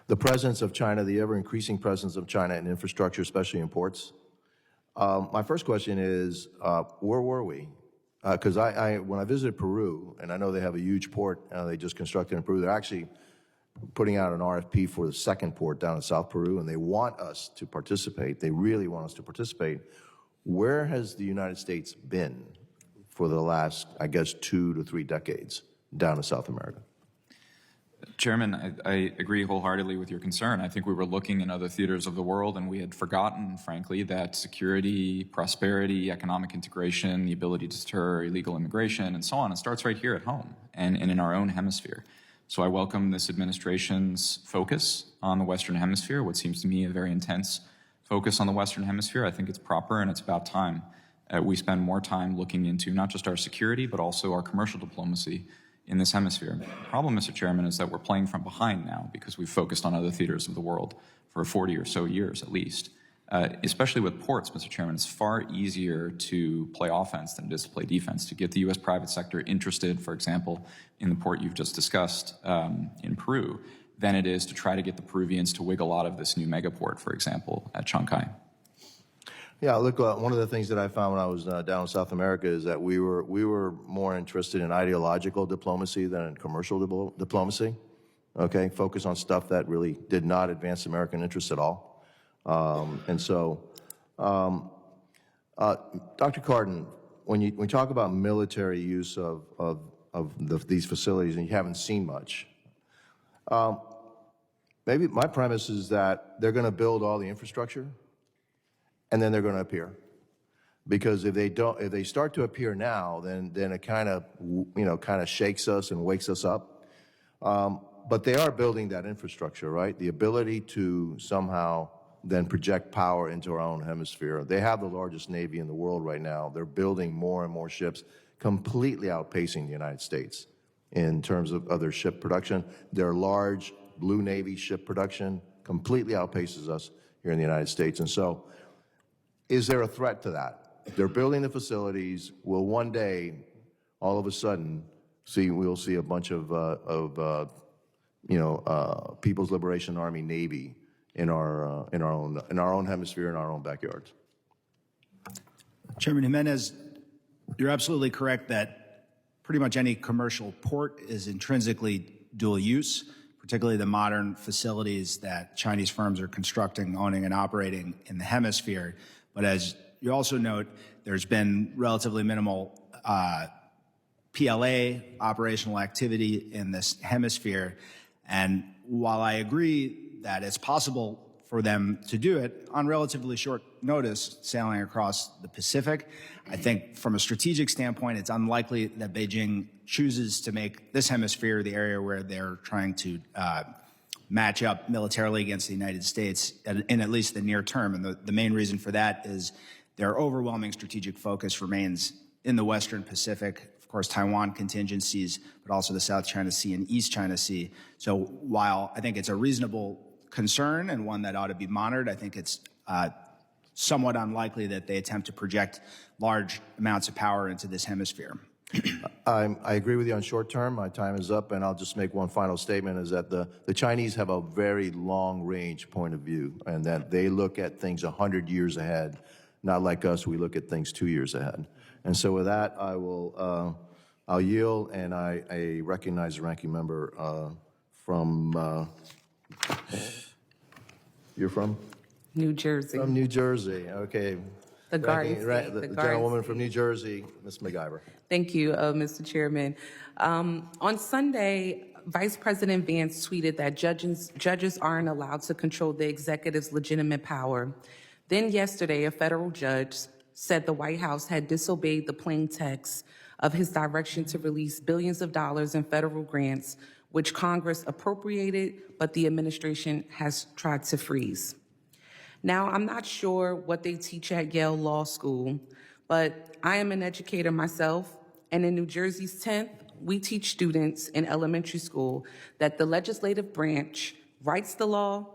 the presence of China, the ever-increasing presence of China in infrastructure, especially in ports, my first question is, where were we? Because when I visited Peru, and I know they have a huge port they just constructed in Peru, they're actually putting out an RFP for the second port down in South Peru, and they want us to participate. They really want us to participate. Where has the United States been for the last, I guess, 2 to 3 decades down in South America? Chairman, I agree wholeheartedly with your concern. I think we were looking in other theaters of the world, and we had forgotten, frankly, that security, prosperity, economic integration, the ability to deter illegal immigration, and so on, it starts right here at home and in our own hemisphere. So I welcome this administration's focus on the Western Hemisphere, what seems to me a very intense focus on the Western Hemisphere. I think it's proper, and it's about time we spend more time looking into not just our security, but also our commercial diplomacy in this hemisphere. The problem, Mr. Chairman, is that we're playing from behind now because we've focused on other theaters of the world for 40 or so years at least. Especially with ports, Mr. Chairman, it's far easier to play offense than it is to play defense, to get the U.S. private sector interested, for example, in the port you've just discussed in Peru, than it is to try to get the Peruvians to wiggle out of this new megaport, for example, at Chancay. Yeah, look, one of the things that I found when I was down in South America is that we were more interested in ideological diplomacy than in commercial diplomacy, okay? Focus on stuff that really did not advance American interests at all. And so, Dr. Cardin, when you talk about military use of these facilities, and you haven't seen much, maybe my premise is that they're going to build all the infrastructure, and then they're going to appear, because if they start to appear now, then it kind of shakes us and wakes us up. But they are building that infrastructure, right? The ability to somehow then project power into our own hemisphere. They have the largest Navy in the world right now. They're building more and more ships completely outpacing the United States in terms of other ship production. Their large Blue Navy ship production completely outpaces us here in the United States. And so, is there a threat to that? They're building the facilities. Will one day, all of a sudden, we'll see a bunch of People's Liberation Army Navy in our own hemisphere, in our own backyards? Chairman Jimenez, you're absolutely correct that pretty much any commercial port is intrinsically dual use, particularly the modern facilities that Chinese firms are constructing, owning, and operating in the hemisphere. But as you also note, there's been relatively minimal PLA operational activity in this hemisphere. And while I agree that it's possible for them to do it on relatively short notice, sailing across the Pacific, I think from a strategic standpoint, it's unlikely that Beijing chooses to make this hemisphere the area where they're trying to match up militarily against the United States in at least the near term. And the main reason for that is their overwhelming strategic focus remains in the Western Pacific, of course, Taiwan contingencies, but also the South China Sea and East China Sea. So while I think it's a reasonable concern and one that ought to be monitored, I think it's somewhat unlikely that they attempt to project large amounts of power into this hemisphere. I agree with you on short term. My time is up, and I'll just make one final statement, is that the Chinese have a very long-range point of view, and that they look at things 100 years ahead, not like us, we look at things 2 years ahead. And so with that, I'll yield, and I recognize the ranking member from, you're from? New Jersey. From New Jersey, okay. The Garden State. The gentlewoman from New Jersey, Ms. MacGyver. Thank you, Mr. Chairman. On Sunday, Vice President Vance tweeted that judges aren't allowed to control the executive's legitimate power. Then yesterday, a federal judge said the White House had disobeyed the plain text of his direction to release billions of dollars in federal grants, which Congress appropriated, but the administration has tried to freeze. Now, I'm not sure what they teach at Yale Law School, but I am an educator myself, and in New Jersey's 10th, we teach students in elementary school that the legislative branch writes the law,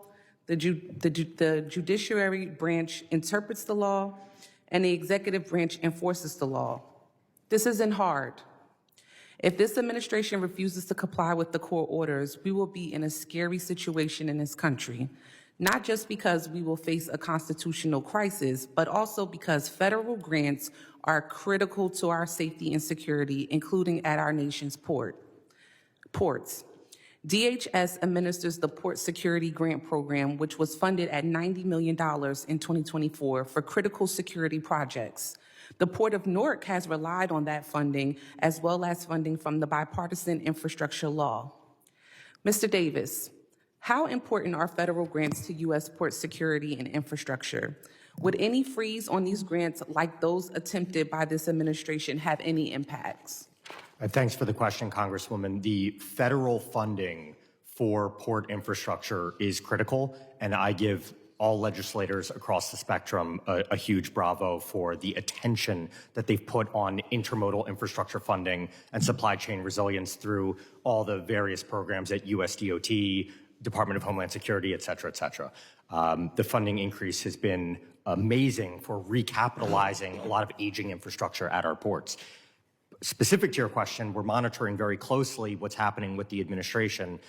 the judiciary branch interprets the law, and the executive branch enforces the law. This isn't hard. If this administration refuses to comply with the court orders, we will be in a scary situation in this country, not just because we will face a constitutional crisis, but also because federal grants are critical to our safety and security, including at our nation's ports. DHS administers the Port Security Grant Program, which was funded at $90 million in 2024 for critical security projects. The Port of Newark has relied on that funding, as well as funding from the bipartisan infrastructure law. Mr. Davis, how important are federal grants to U.S. port security and infrastructure? Would any freeze on these grants, like those attempted by this administration, have any impacts? Thanks for the question, Congresswoman. The federal funding for port infrastructure is critical, and I give all legislators across the spectrum a huge bravo for the attention that they've put on intermodal infrastructure funding and supply chain resilience through all the various programs at USDOT, Department of Homeland Security, et cetera, et cetera. The funding increase has been amazing for recapitalizing a lot of aging infrastructure at our ports. Specific to your question, we're monitoring very closely what's happening with the administration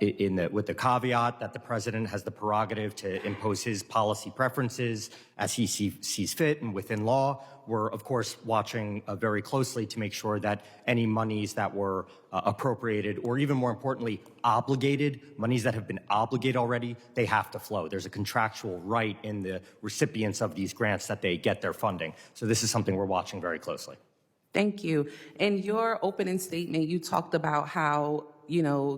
with the caveat that the president has the prerogative to impose his policy preferences as he sees fit and within law. We're, of course, watching very closely to make sure that any monies that were appropriated, or even more importantly, obligated, monies that have been obligated already, they have to flow. There's a contractual right in the recipients of these grants that they get their funding. So this is something we're watching very closely. Thank you. In your opening statement, you talked about how,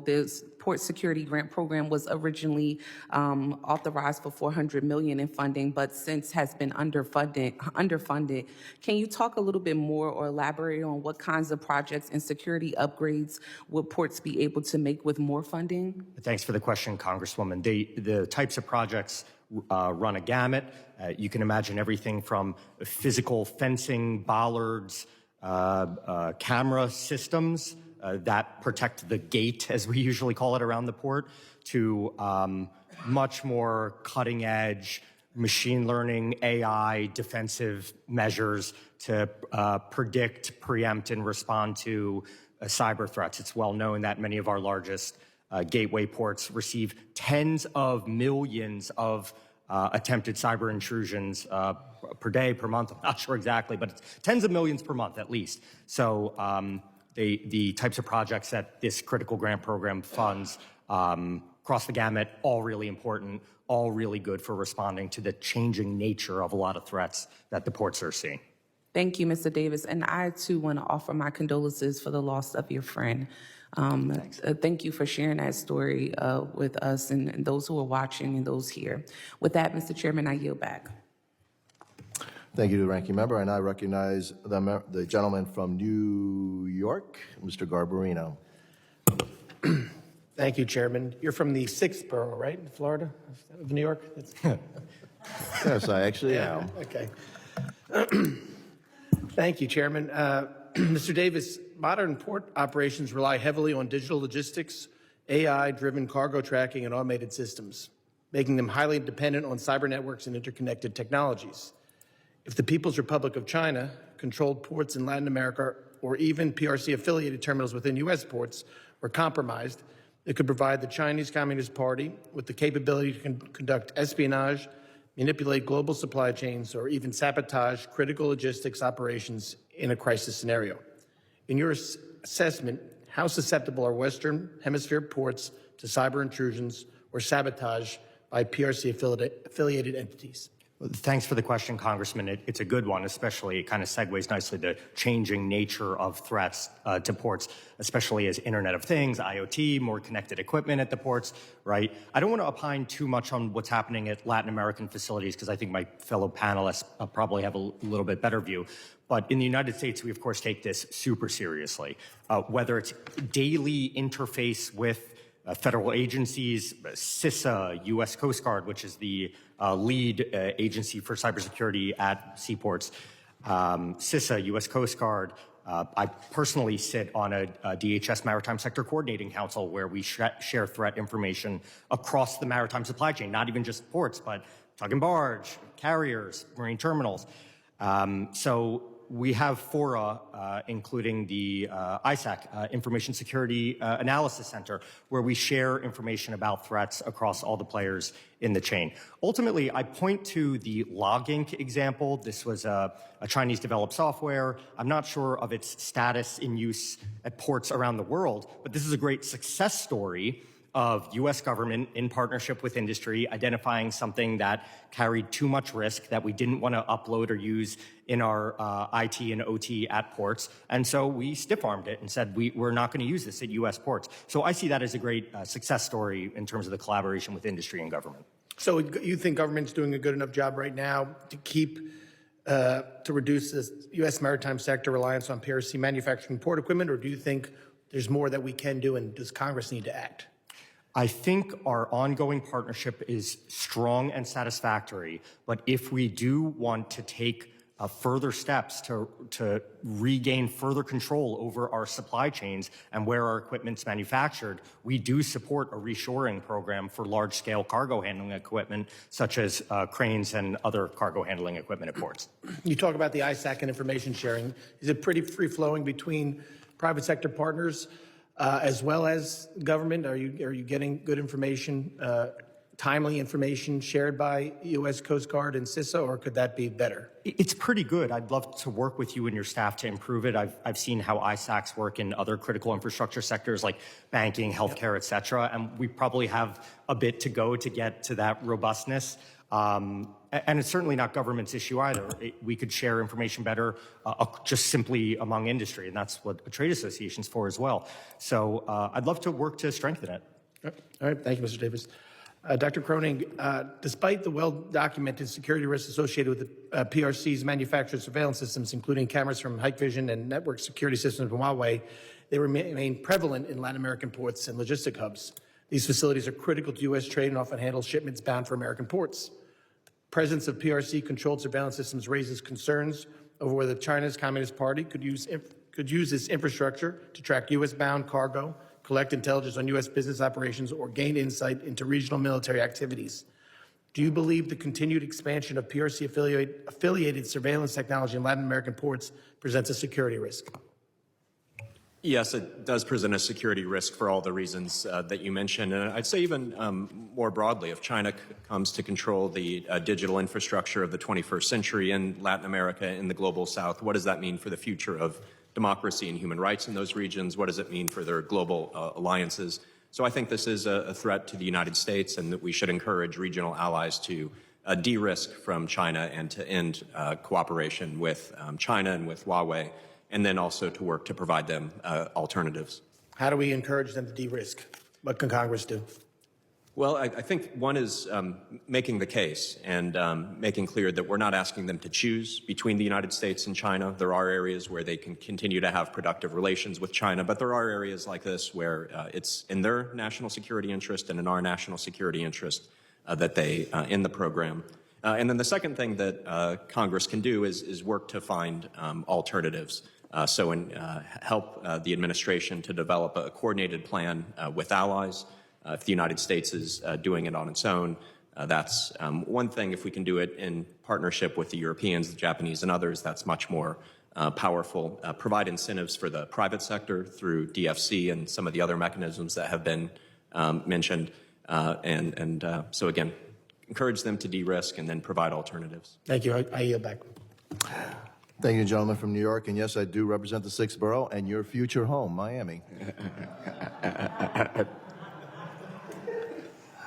this Port Security Grant Program was originally authorized for $400 million in funding, but since has been underfunded. Can you talk a little bit more or elaborate on what kinds of projects and security upgrades would ports be able to make with more funding? Thanks for the question, Congresswoman. The types of projects run a gamut. You can imagine everything from physical fencing, bollards, camera systems that protect the gate, as we usually call it around the port, to much more cutting edge machine learning, AI, defensive measures to predict, preempt, and respond to cyber threats. It's well known that many of our largest gateway ports receive tens of millions of attempted cyber intrusions per day, per month. I'm not sure exactly, but it's tens of millions per month at least. So the types of projects that this critical grant program funds across the gamut, all really important, all really good for responding to the changing nature of a lot of threats that the ports are seeing. Thank you, Mr. Davis. And I, too, want to offer my condolences for the loss of your friend. Thank you for sharing that story with us and those who are watching and those here. With that, Mr. Chairman, I yield back. Thank you to the ranking member, and I recognize the gentleman from New York, Mr. Garbarino. Thank you, Chairman. You're from the 6th borough, right, in Florida, of New York? Yes, I actually am. Okay. Thank you, Chairman. Mr. Davis, modern port operations rely heavily on digital logistics, AI-driven cargo tracking, and automated systems, making them highly dependent on cyber networks and interconnected technologies. If the People's Republic of China controlled ports in Latin America or even PRC-affiliated terminals within U.S. ports were compromised, it could provide the Chinese Communist Party with the capability to conduct espionage, manipulate global supply chains, or even sabotage critical logistics operations in a crisis scenario. In your assessment, how susceptible are Western Hemisphere ports to cyber intrusions or sabotage by PRC-affiliated entities? Thanks for the question, Congressman. It's a good one, especially it kind of segues nicely the changing nature of threats to ports, especially as Internet of Things, IoT, more connected equipment at the ports, right? I don't want to opine too much on what's happening at Latin American facilities because I think my fellow panelists probably have a little bit better view. But in the United States, we, of course, take this super seriously, whether it's daily interface with federal agencies, CISA, U.S. Coast Guard, which is the lead agency for cybersecurity at seaports, CISA, U.S. Coast Guard. I personally sit on a DHS Maritime Sector Coordinating Council where we share threat information across the maritime supply chain, not even just ports, but tug and barge, carriers, marine terminals. So we have fora, including the ISAC, Information Security Analysis Center, where we share information about threats across all the players in the chain. Ultimately, I point to the LogInc example. This was a Chinese-developed software. I'm not sure of its status in use at ports around the world, but this is a great success story of U.S. government in partnership with industry identifying something that carried too much risk that we didn't want to upload or use in our IT and OT at ports. And so we stiff-armed it and said, we're not going to use this at U.S. ports. So I see that as a great success story in terms of the collaboration with industry and government. So you think government's doing a good enough job right now to keep, to reduce the U.S. maritime sector reliance on PRC manufacturing port equipment, or do you think there's more that we can do and does Congress need to act? I think our ongoing partnership is strong and satisfactory, but if we do want to take further steps to regain further control over our supply chains and where our equipment's manufactured, we do support a reshoring program for large-scale cargo handling equipment, such as cranes and other cargo handling equipment at ports. You talk about the ISAC and information sharing. Is it pretty free-flowing between private sector partners as well as government? Are you getting good information, timely information shared by U.S. Coast Guard and CISA, or could that be better? It's pretty good. I'd love to work with you and your staff to improve it. I've seen how ISACs work in other critical infrastructure sectors like banking, healthcare, et cetera, and we probably have a bit to go to get to that robustness. And it's certainly not government's issue either. We could share information better just simply among industry, and that's what a trade association's for as well. So I'd love to work to strengthen it. All right. Thank you, Mr. Davis. Dr. Croning, despite the well-documented security risks associated with the PRC's manufactured surveillance systems, including cameras from Hikvision and network security systems from Huawei, they remain prevalent in Latin American ports and logistic hubs. These facilities are critical to U.S. trade and often handle shipments bound for American ports. The presence of PRC-controlled surveillance systems raises concerns over whether China's Communist Party could use its infrastructure to track U.S.-bound cargo, collect intelligence on U.S. business operations, or gain insight into regional military activities. Do you believe the continued expansion of PRC-affiliated surveillance technology in Latin American ports presents a security risk? Yes, it does present a security risk for all the reasons that you mentioned. And I'd say even more broadly, if China comes to control the digital infrastructure of the 21st century in Latin America, in the global south, what does that mean for the future of democracy and human rights in those regions? What does it mean for their global alliances? So I think this is a threat to the United States, and that we should encourage regional allies to de-risk from China and to end cooperation with China and with Huawei, and then also to work to provide them alternatives. How do we encourage them to de-risk? What can Congress do? Well, I think one is making the case and making clear that we're not asking them to choose between the United States and China. There are areas where they can continue to have productive relations with China, but there are areas like this where it's in their national security interest and in our national security interest that they end the program. And then the second thing that Congress can do is work to find alternatives. Help the administration to develop a coordinated plan with allies. If the United States is doing it on its own, that's one thing. If we can do it in partnership with the Europeans, the Japanese, and others, that's much more powerful. Provide incentives for the private sector through DFC and some of the other mechanisms that have been mentioned. So again, encourage them to de-risk and then provide alternatives. Thank you. I yield back. Thank you, gentleman from New York. And yes, I do represent the 6th borough and your future home, Miami.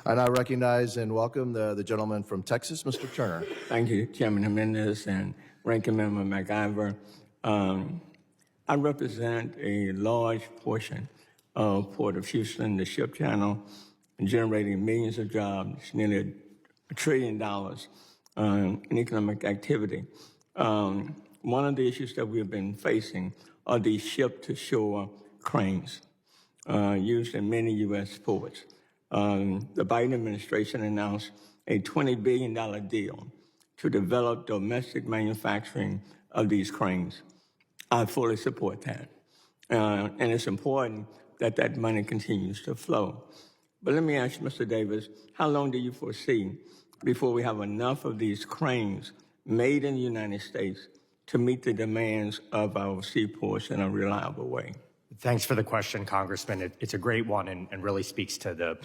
And I recognize and welcome the gentleman from Texas, Mr. Turner. Thank you, Chairman Jimenez and Ranking Member McIver. I represent a large portion of Port of Houston, the ship channel, generating millions of jobs, nearly $1 trillion in economic activity. One of the issues that we've been facing are these ship-to-shore cranes used in many U.S. ports. The Biden administration announced a $20 billion deal to develop domestic manufacturing of these cranes. I fully support that. And it's important that that money continues to flow. But let me ask you, Mr. Davis, how long do you foresee before we have enough of these cranes made in the United States to meet the demands of our seaports in a reliable way? Thanks for the question, Congressman. It's a great one and really speaks to the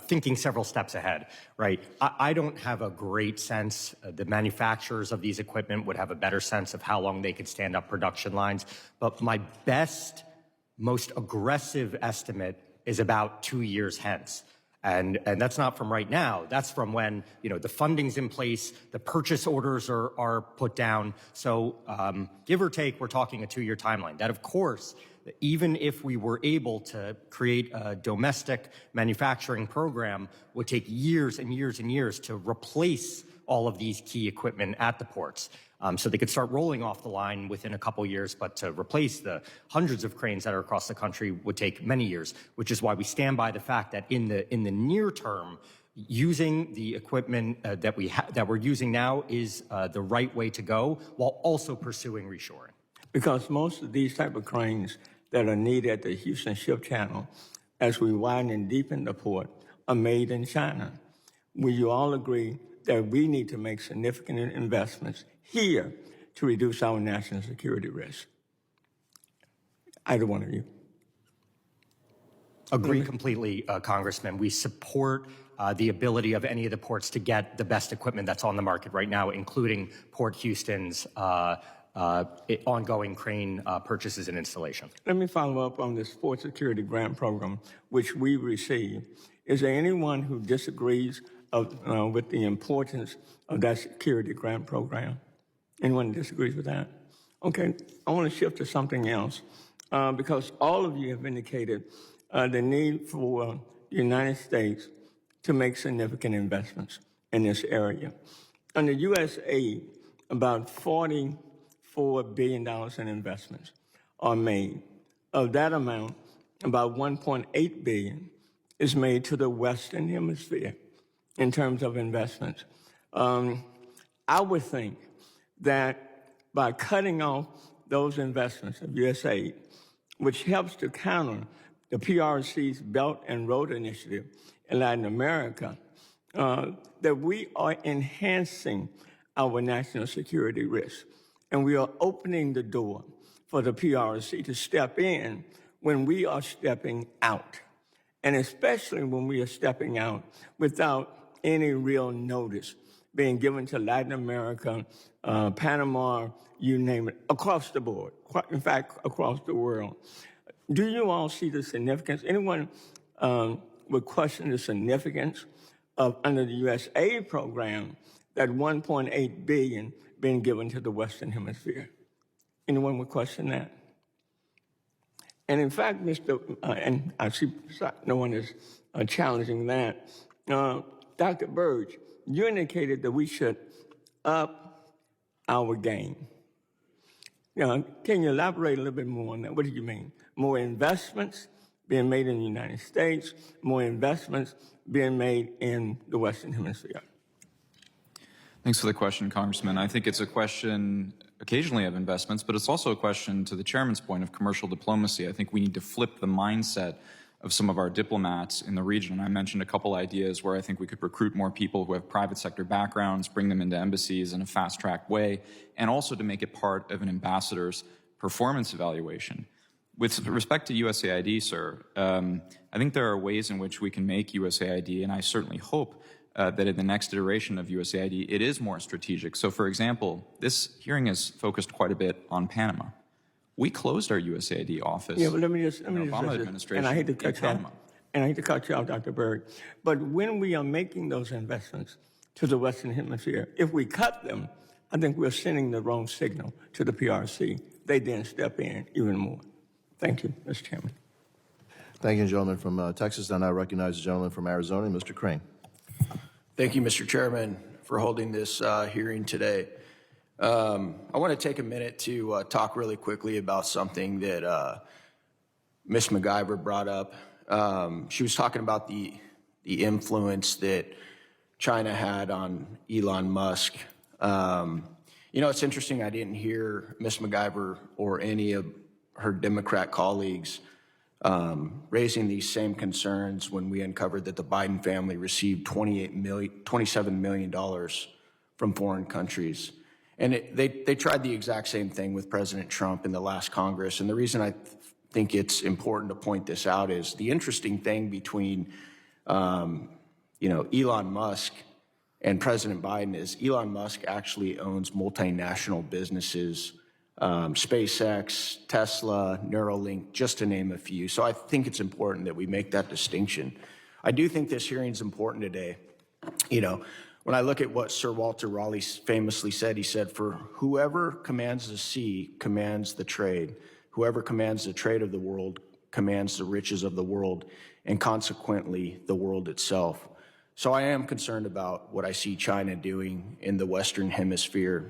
thinking several steps ahead, right? I don't have a great sense. The manufacturers of these equipment would have a better sense of how long they could stand up production lines. But my best, most aggressive estimate is about 2 years hence. And that's not from right now. That's from when, the funding's in place, the purchase orders are put down. So give or take, we're talking a 2-year timeline. That, of course, even if we were able to create a domestic manufacturing program, would take years and years and years to replace all of these key equipment at the ports. So they could start rolling off the line within a couple years, but to replace the hundreds of cranes that are across the country would take many years, which is why we stand by the fact that in the near term, using the equipment that we're using now is the right way to go, while also pursuing reshoring. Because most of these type of cranes that are needed at the Houston Ship Channel, as we widen and deepen the port, are made in China. Will you all agree that we need to make significant investments here to reduce our national security risk? Either one of you. Agree completely, Congressman. We support the ability of any of the ports to get the best equipment that's on the market right now, including Port Houston's ongoing crane purchases and installation. Let me follow up on this Port Security Grant Program, which we receive. Is there anyone who disagrees with the importance of that security grant program? Anyone disagrees with that? Okay, I want to shift to something else because all of you have indicated the need for the United States to make significant investments in this area. Under U.S. aid, about $44 billion in investments are made. Of that amount, about $1.8 billion is made to the Western Hemisphere in terms of investments. I would think that by cutting off those investments of USAID, which helps to counter the PRC's Belt and Road Initiative in Latin America, that we are enhancing our national security risk. And we are opening the door for the PRC to step in when we are stepping out, and especially when we are stepping out without any real notice being given to Latin America, Panama, you name it, across the board, in fact, across the world. Do you all see the significance? Anyone would question the significance of, under the U.S. aid program, that $1.8 billion being given to the Western Hemisphere? Anyone would question that? And in fact, and I see no one is challenging that. Dr. Burge, you indicated that we should up our game. Can you elaborate a little bit more on that? What do you mean? More investments being made in the United States, more investments being made in the Western Hemisphere? Thanks for the question, Congressman. I think it's a question occasionally of investments, but it's also a question, to the chairman's point, of commercial diplomacy. I think we need to flip the mindset of some of our diplomats in the region. I mentioned a couple ideas where I think we could recruit more people who have private sector backgrounds, bring them into embassies in a fast-track way, and also to make it part of an ambassador's performance evaluation. With respect to USAID, sir, I think there are ways in which we can make USAID, and I certainly hope that in the next iteration of USAID, it is more strategic. So, for example, this hearing is focused quite a bit on Panama. We closed our USAID office. Yeah, but let me just Obama administration. And I hate to cut you off. And I hate to cut you off, Dr. Berg. But when we are making those investments to the Western Hemisphere, if we cut them, I think we're sending the wrong signal to the PRC. They then step in even more. Thank you, Mr. Chairman. Thank you, gentleman from Texas. And I recognize the gentleman from Arizona, Mr. Crane. Thank you, Mr. Chairman, for holding this hearing today. I want to take a minute to talk really quickly about something that Ms. MacIver brought up. She was talking about the influence that China had on Elon Musk. It's interesting, I didn't hear Ms. MacIver or any of her Democrat colleagues raising these same concerns when we uncovered that the Biden family received $27 million from foreign countries. And they tried the exact same thing with President Trump in the last Congress. And the reason I think it's important to point this out is the interesting thing between, Elon Musk and President Biden is Elon Musk actually owns multinational businesses, SpaceX, Tesla, Neuralink, just to name a few. So I think it's important that we make that distinction. I do think this hearing is important today. When I look at what Sir Walter Raleigh famously said, he said, "For whoever commands the sea commands the trade. Whoever commands the trade of the world commands the riches of the world, and consequently the world itself." So I am concerned about what I see China doing in the Western Hemisphere.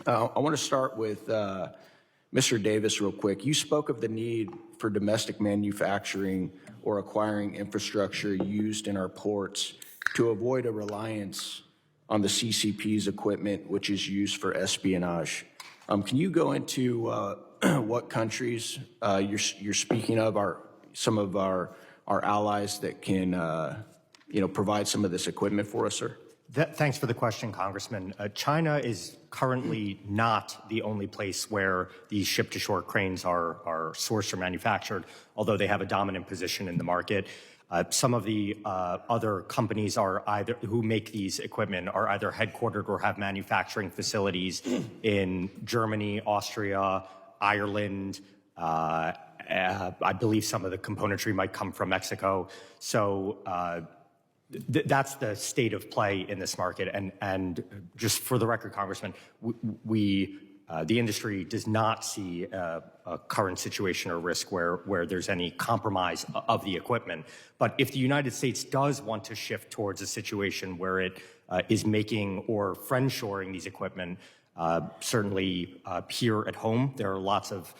I want to start with Mr. Davis real quick. You spoke of the need for domestic manufacturing or acquiring infrastructure used in our ports to avoid a reliance on the CCP's equipment, which is used for espionage. Can you go into what countries you're speaking of are some of our allies that can provide some of this equipment for us, sir? Thanks for the question, Congressman. China is currently not the only place where these ship-to-shore cranes are sourced or manufactured, although they have a dominant position in the market. Some of the other companies who make these equipment are either headquartered or have manufacturing facilities in Germany, Austria, Ireland. I believe some of the componentry might come from Mexico. So that's the state of play in this market. And just for the record, Congressman, the industry does not see a current situation or risk where there's any compromise of the equipment. But if the United States does want to shift towards a situation where it is making or friend-shoring these equipment, certainly here at home, there are lots of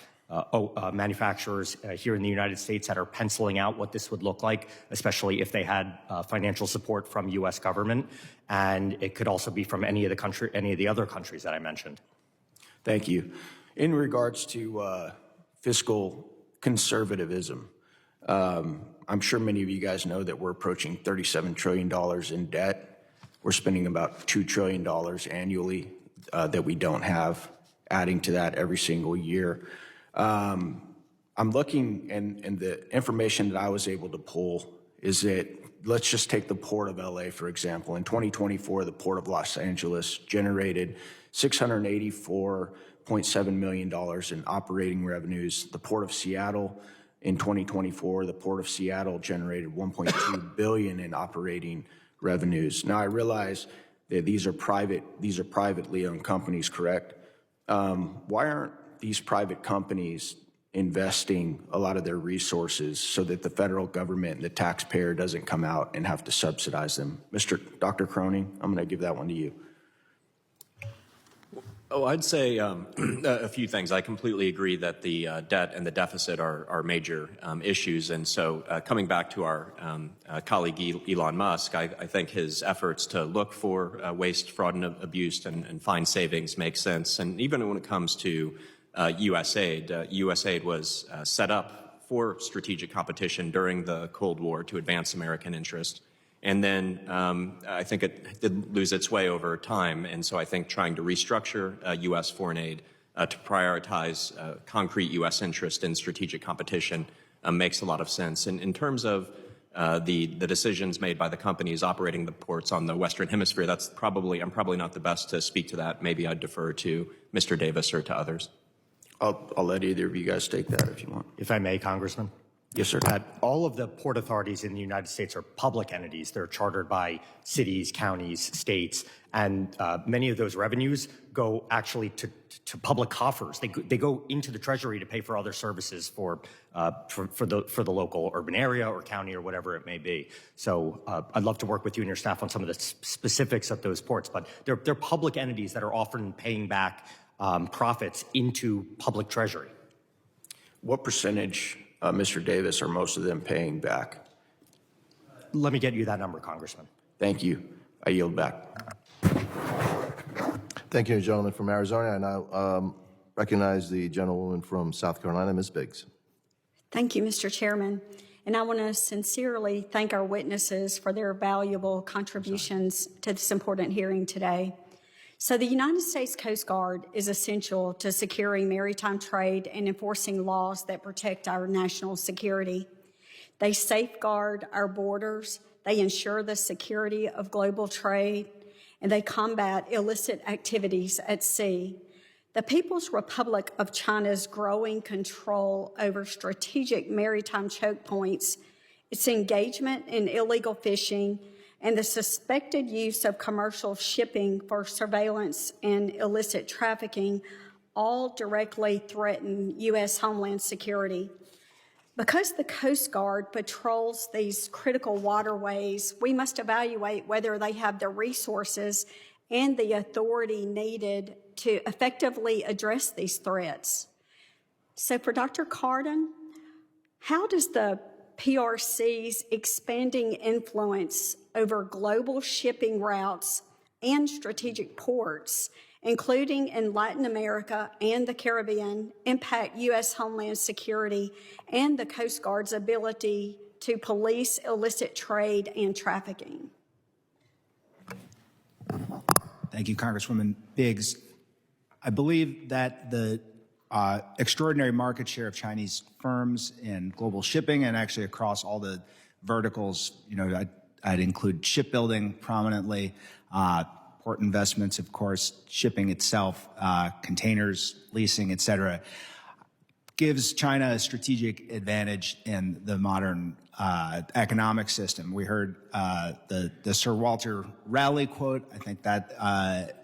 manufacturers here in the United States that are penciling out what this would look like, especially if they had financial support from U.S. government. And it could also be from any of the other countries that I mentioned. Thank you. In regards to fiscal conservatism, I'm sure many of you guys know that we're approaching $37 trillion in debt. We're spending about $2 trillion annually that we don't have, adding to that every single year. I'm looking, and the information that I was able to pull is that, let's just take the Port of LA, for example. In 2024, the Port of Los Angeles generated $684.7 million in operating revenues. The Port of Seattle, in 2024, the Port of Seattle generated $1.2 billion in operating revenues. Now, I realize that these are privately owned companies, correct? Why aren't these private companies investing a lot of their resources so that the federal government and the taxpayer doesn't come out and have to subsidize them? Dr. Cronin, I'm going to give that one to you. Oh, I'd say a few things. I completely agree that the debt and the deficit are major issues. And so coming back to our colleague Elon Musk, I think his efforts to look for waste, fraud, and abuse and find savings make sense. And even when it comes to USAID was set up for strategic competition during the Cold War to advance American interest. And then I think it did lose its way over time. And so I think trying to restructure U.S. foreign aid to prioritize concrete U.S. interest in strategic competition makes a lot of sense. And in terms of the decisions made by the companies operating the ports on the Western Hemisphere, I'm probably not the best to speak to that. Maybe I'd defer to Mr. Davis or to others. I'll let either of you guys take that if you want. If I may, Congressman. Yes, sir. All of the port authorities in the United States are public entities. They're chartered by cities, counties, states, and many of those revenues go actually to public coffers. They go into the Treasury to pay for other services for the local urban area or county or whatever it may be. So I'd love to work with you and your staff on some of the specifics of those ports, but they're public entities that are often paying back profits into public treasury. What percentage, Mr. Davis, are most of them paying back? Let me get you that number, Congressman. Thank you. I yield back. Thank you, gentleman from Arizona. I now recognize the gentlewoman from South Carolina, Ms. Biggs. Thank you, Mr. Chairman. And I want to sincerely thank our witnesses for their valuable contributions to this important hearing today. So the United States Coast Guard is essential to securing maritime trade and enforcing laws that protect our national security. They safeguard our borders, they ensure the security of global trade, and they combat illicit activities at sea. The People's Republic of China's growing control over strategic maritime choke points, its engagement in illegal fishing, and the suspected use of commercial shipping for surveillance and illicit trafficking all directly threaten U.S. Homeland Security. Because the Coast Guard patrols these critical waterways, we must evaluate whether they have the resources and the authority needed to effectively address these threats. So for Dr. Cardin, how does the PRC's expanding influence over global shipping routes and strategic ports, including in Latin America and the Caribbean, impact U.S. Homeland Security and the Coast Guard's ability to police illicit trade and trafficking? Thank you, Congresswoman Biggs. I believe that the extraordinary market share of Chinese firms in global shipping and actually across all the verticals, I'd include shipbuilding prominently, port investments, of course, shipping itself, containers, leasing, et cetera, gives China a strategic advantage in the modern economic system. We heard the Sir Walter Raleigh quote. I think that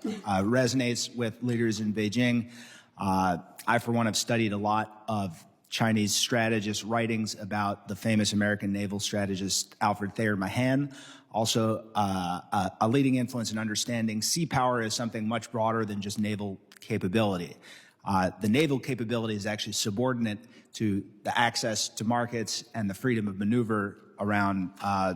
resonates with leaders in Beijing. I, for one, have studied a lot of Chinese strategists' writings about the famous American naval strategist Alfred Thayer Mahan, also a leading influence in understanding sea power is something much broader than just naval capability. The naval capability is actually subordinate to the access to markets and the freedom of maneuver around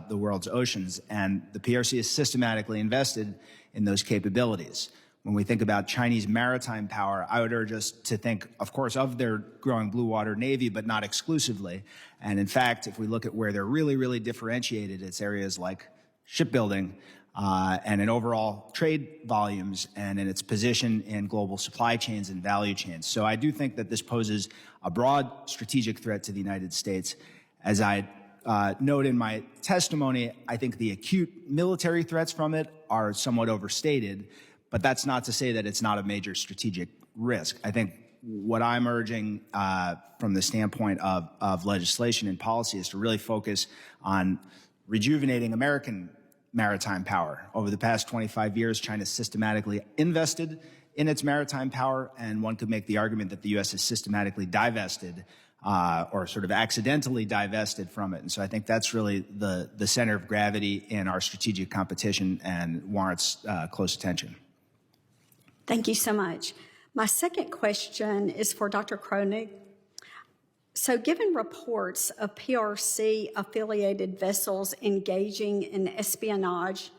the world's oceans, and the PRC is systematically invested in those capabilities. when we think about Chinese maritime power, I would urge us to think, of course, of their growing blue water navy, but not exclusively. And in fact, if we look at where they're really, really differentiated, it's areas like shipbuilding and in overall trade volumes and in its position in global supply chains and value chains. So I do think that this poses a broad strategic threat to the United States. As I note in my testimony, I think the acute military threats from it are somewhat overstated, but that's not to say that it's not a major strategic risk. I think what I'm urging from the standpoint of legislation and policy is to really focus on rejuvenating American maritime power. Over the past 25 years, China systematically invested in its maritime power, and one could make the argument that the U.S. has systematically divested or sort of accidentally divested from it. And so I think that's really the center of gravity in our strategic competition and warrants close attention. Thank you so much. My second question is for Dr. Kronig. So given reports of PRC-affiliated vessels engaging in espionage,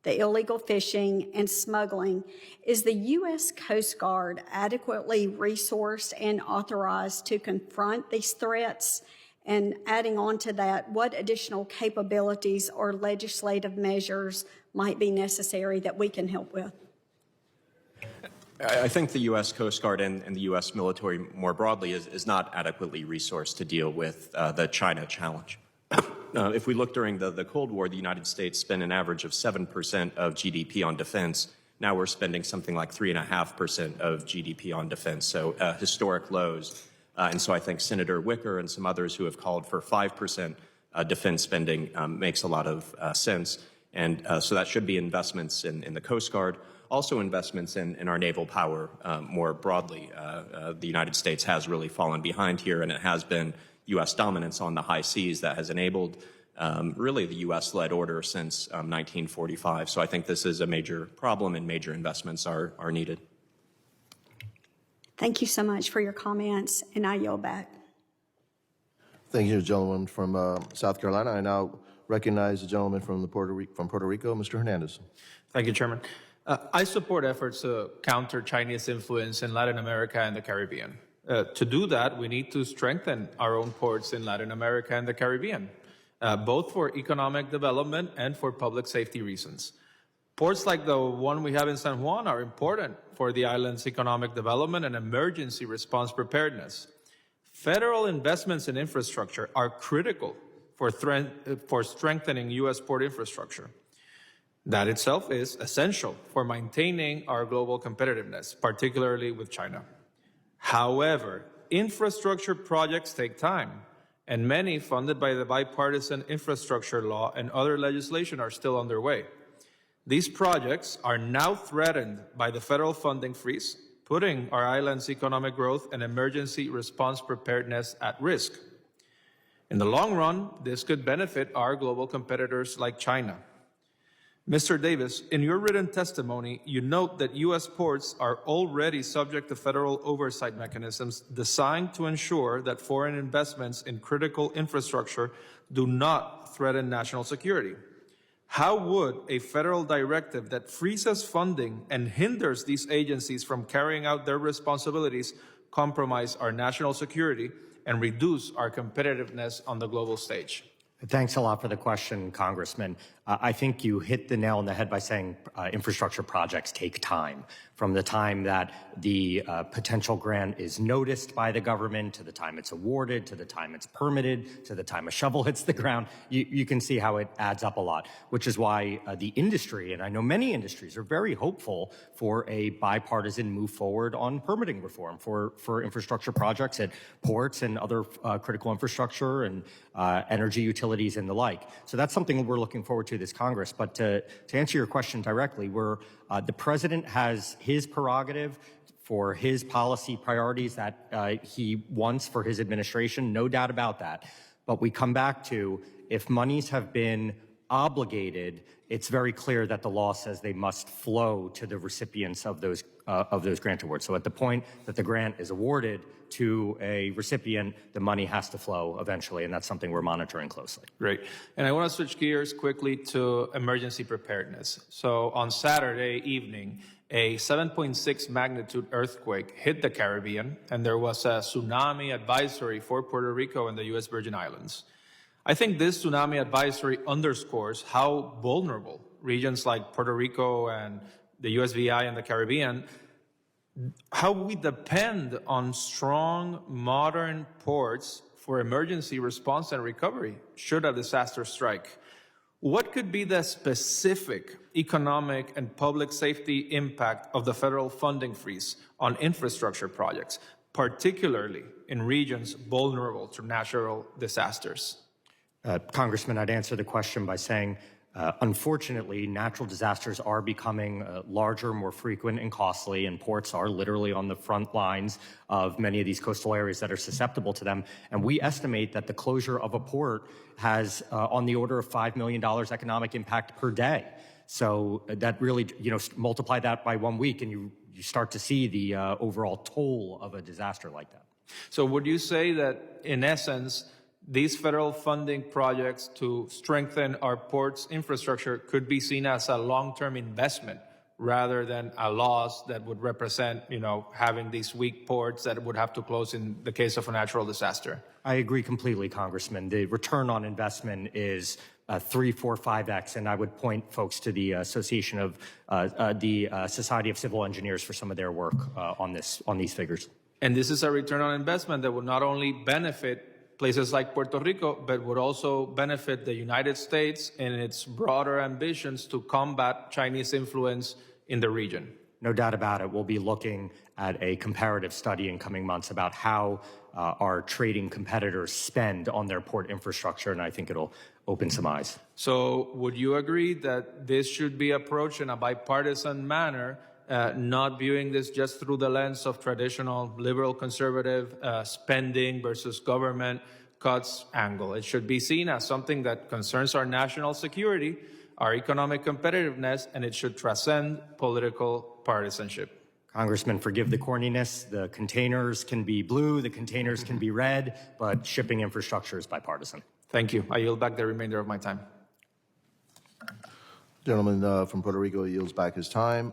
the illegal fishing, and smuggling, is the U.S. Coast Guard adequately resourced and authorized to confront these threats? And adding on to that, what additional capabilities or legislative measures might be necessary that we can help with? I think the U.S. Coast Guard and the U.S. military more broadly is not adequately resourced to deal with the China challenge. If we look during the Cold War, the United States spent an average of 7% of GDP on defense. Now we're spending something like 3.5% of GDP on defense, so historic lows. And so I think Senator Wicker and some others who have called for 5% defense spending makes a lot of sense. And so that should be investments in the Coast Guard. Also investments in our naval power more broadly. The United States has really fallen behind here, and it has been U.S. dominance on the high seas that has enabled really the U.S.-led order since 1945. So I think this is a major problem, and major investments are needed. Thank you so much for your comments, and I yield back. Thank you, gentleman from South Carolina. I now recognize the gentleman from Puerto Rico, Mr. Hernandez. Thank you, Chairman. I support efforts to counter Chinese influence in Latin America and the Caribbean. To do that, we need to strengthen our own ports in Latin America and the Caribbean, both for economic development and for public safety reasons. Ports like the one we have in San Juan are important for the island's economic development and emergency response preparedness. Federal investments in infrastructure are critical for strengthening U.S. port infrastructure. That itself is essential for maintaining our global competitiveness, particularly with China. However, infrastructure projects take time, and many funded by the bipartisan infrastructure law and other legislation are still underway. These projects are now threatened by the federal funding freeze, putting our island's economic growth and emergency response preparedness at risk. In the long run, this could benefit our global competitors like China. Mr. Davis, in your written testimony, you note that U.S. ports are already subject to federal oversight mechanisms designed to ensure that foreign investments in critical infrastructure do not threaten national security. How would a federal directive that freezes funding and hinders these agencies from carrying out their responsibilities compromise our national security and reduce our competitiveness on the global stage? Thanks a lot for the question, Congressman. I think you hit the nail on the head by saying infrastructure projects take time. From the time that the potential grant is noticed by the government, to the time it's awarded, to the time it's permitted, to the time a shovel hits the ground, you can see how it adds up a lot, which is why the industry, and I know many industries, are very hopeful for a bipartisan move forward on permitting reform for infrastructure projects at ports and other critical infrastructure and energy utilities and the like. So that's something we're looking forward to this Congress. But to answer your question directly, the president has his prerogative for his policy priorities that he wants for his administration, no doubt about that. But we come back to, if monies have been obligated, it's very clear that the law says they must flow to the recipients of those grant awards. So at the point that the grant is awarded to a recipient, the money has to flow eventually, and that's something we're monitoring closely. Great. And I want to switch gears quickly to emergency preparedness. So on Saturday evening, a 7.6 magnitude earthquake hit the Caribbean, and there was a tsunami advisory for Puerto Rico and the U.S. Virgin Islands. I think this tsunami advisory underscores how vulnerable regions like Puerto Rico and the USVI and the Caribbean, how we depend on strong, modern ports for emergency response and recovery should a disaster strike. What could be the specific economic and public safety impact of the federal funding freeze on infrastructure projects, particularly in regions vulnerable to natural disasters? Congressman, I'd answer the question by saying, unfortunately, natural disasters are becoming larger, more frequent, and costly, and ports are literally on the front lines of many of these coastal areas that are susceptible to them. And we estimate that the closure of a port has on the order of $5 million economic impact per day. So that really, multiply that by 1 week, and you start to see the overall toll of a disaster like that. So would you say that, in essence, these federal funding projects to strengthen our ports infrastructure could be seen as a long-term investment rather than a loss that would represent, having these weak ports that would have to close in the case of a natural disaster? I agree completely, Congressman. The return on investment is 3, 4, 5x, and I would point folks to the Association of the Society of Civil Engineers for some of their work on these figures. And this is a return on investment that would not only benefit places like Puerto Rico, but would also benefit the United States in its broader ambitions to combat Chinese influence in the region. No doubt about it. We'll be looking at a comparative study in coming months about how our trading competitors spend on their port infrastructure, and I think it'll open some eyes. So would you agree that this should be approached in a bipartisan manner, not viewing this just through the lens of traditional liberal conservative spending versus government cuts angle? It should be seen as something that concerns our national security, our economic competitiveness, and it should transcend political partisanship. Congressman, forgive the corniness. The containers can be blue, the containers can be red, but shipping infrastructure is bipartisan. Thank you. I yield back the remainder of my time. Gentleman from Puerto Rico yields back his time.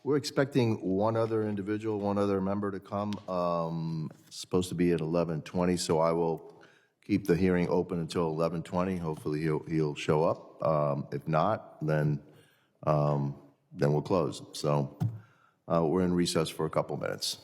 We're expecting one other member to come. It's supposed to be at 11:20, so I will keep the hearing open until 11:20. Hopefully he'll show up. If not, then we'll close. So we're in recess for a couple minutes.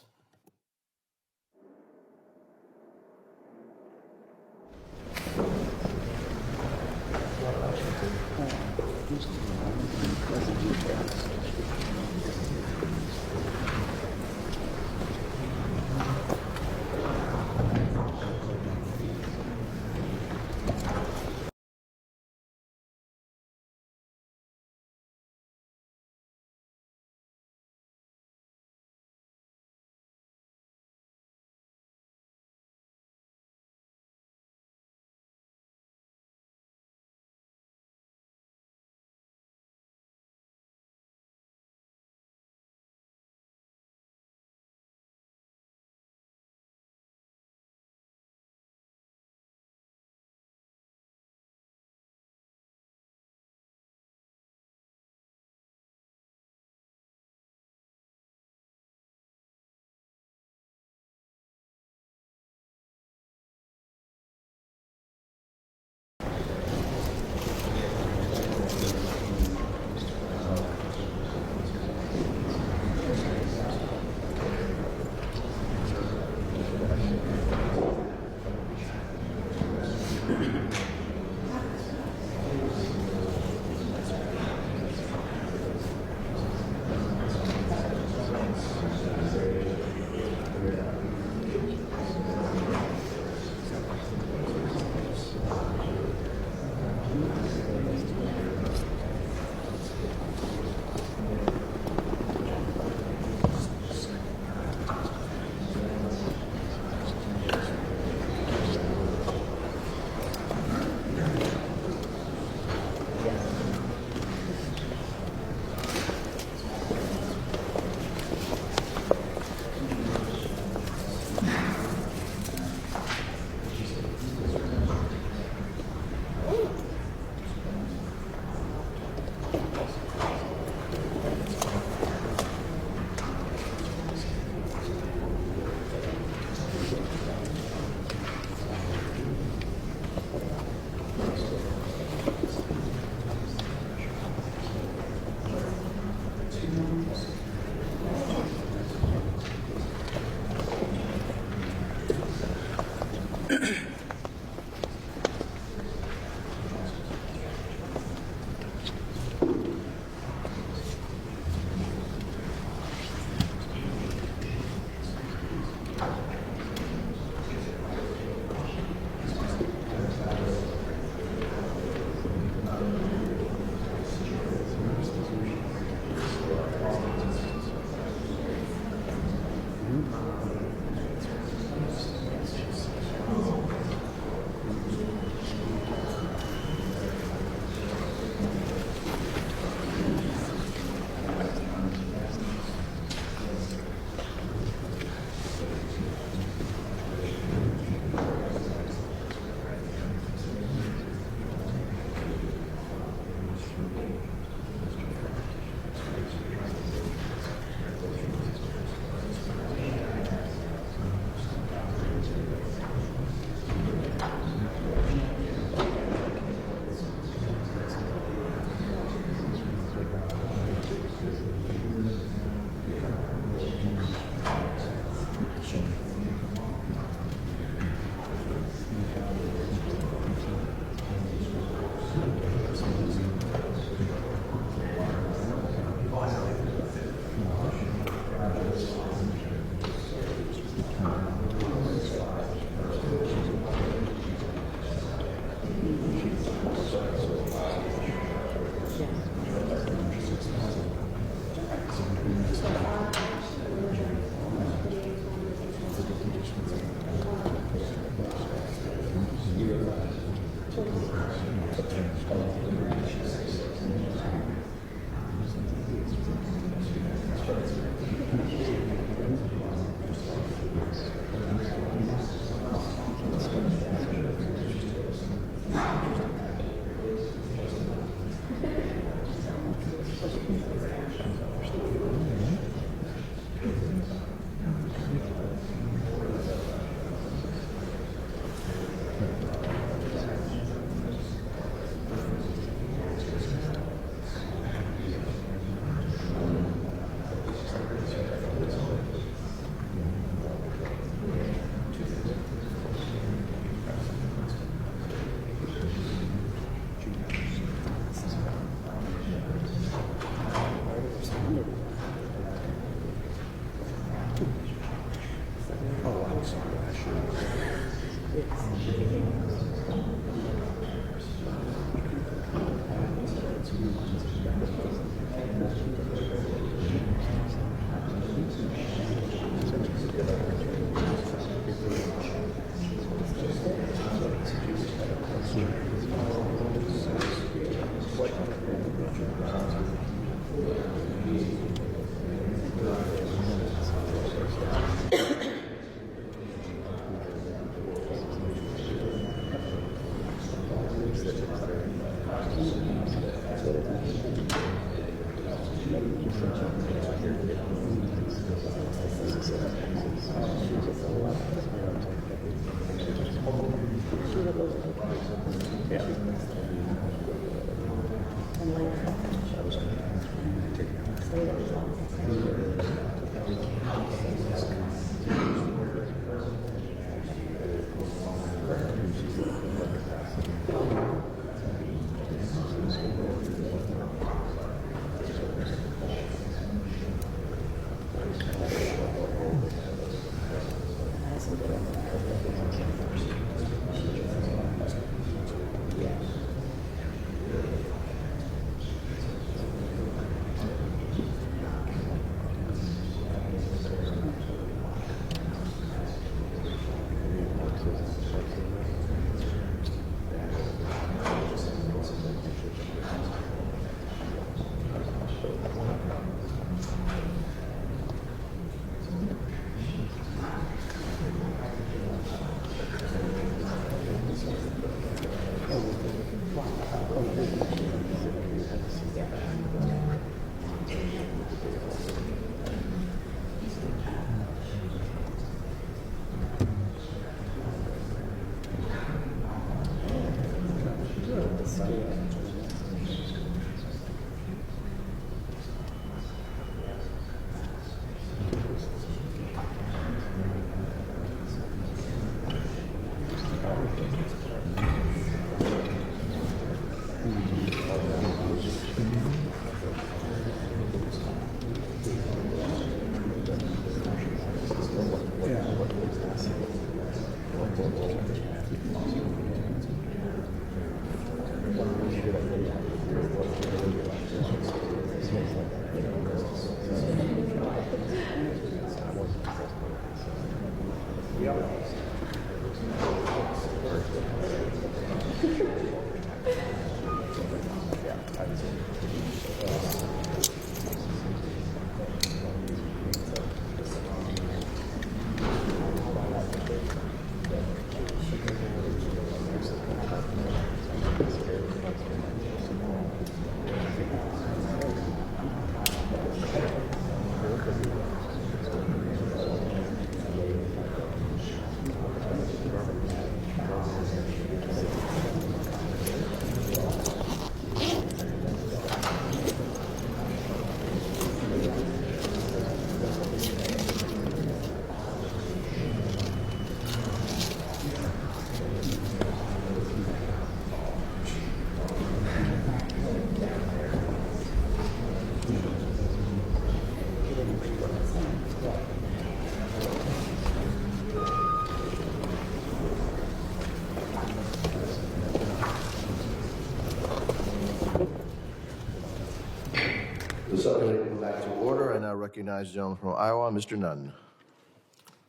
The subcommittee will now To order, I now recognize the gentleman from Iowa, Mr. Nunn.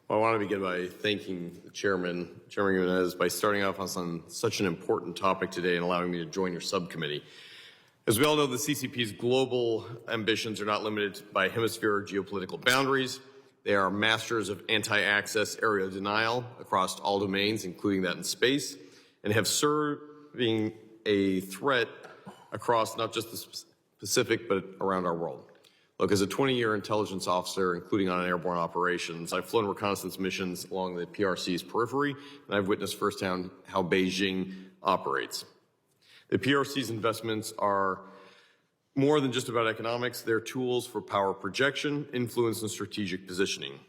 Well, I want to begin by thanking the Chairman Jimenez, by starting off on such an important topic today and allowing me to join your subcommittee. As we all know, the CCP's global ambitions are not limited by hemisphere or geopolitical boundaries. They are masters of anti-access area denial across all domains, including that in space, and have serving a threat across not just the Pacific, but around our world. Look, as a 20-year intelligence officer, including on airborne operations, I've flown reconnaissance missions along the PRC's periphery, and I've witnessed firsthand how Beijing operates. The PRC's investments are more than just about economics. They're tools for power projection, influence, and strategic positioning.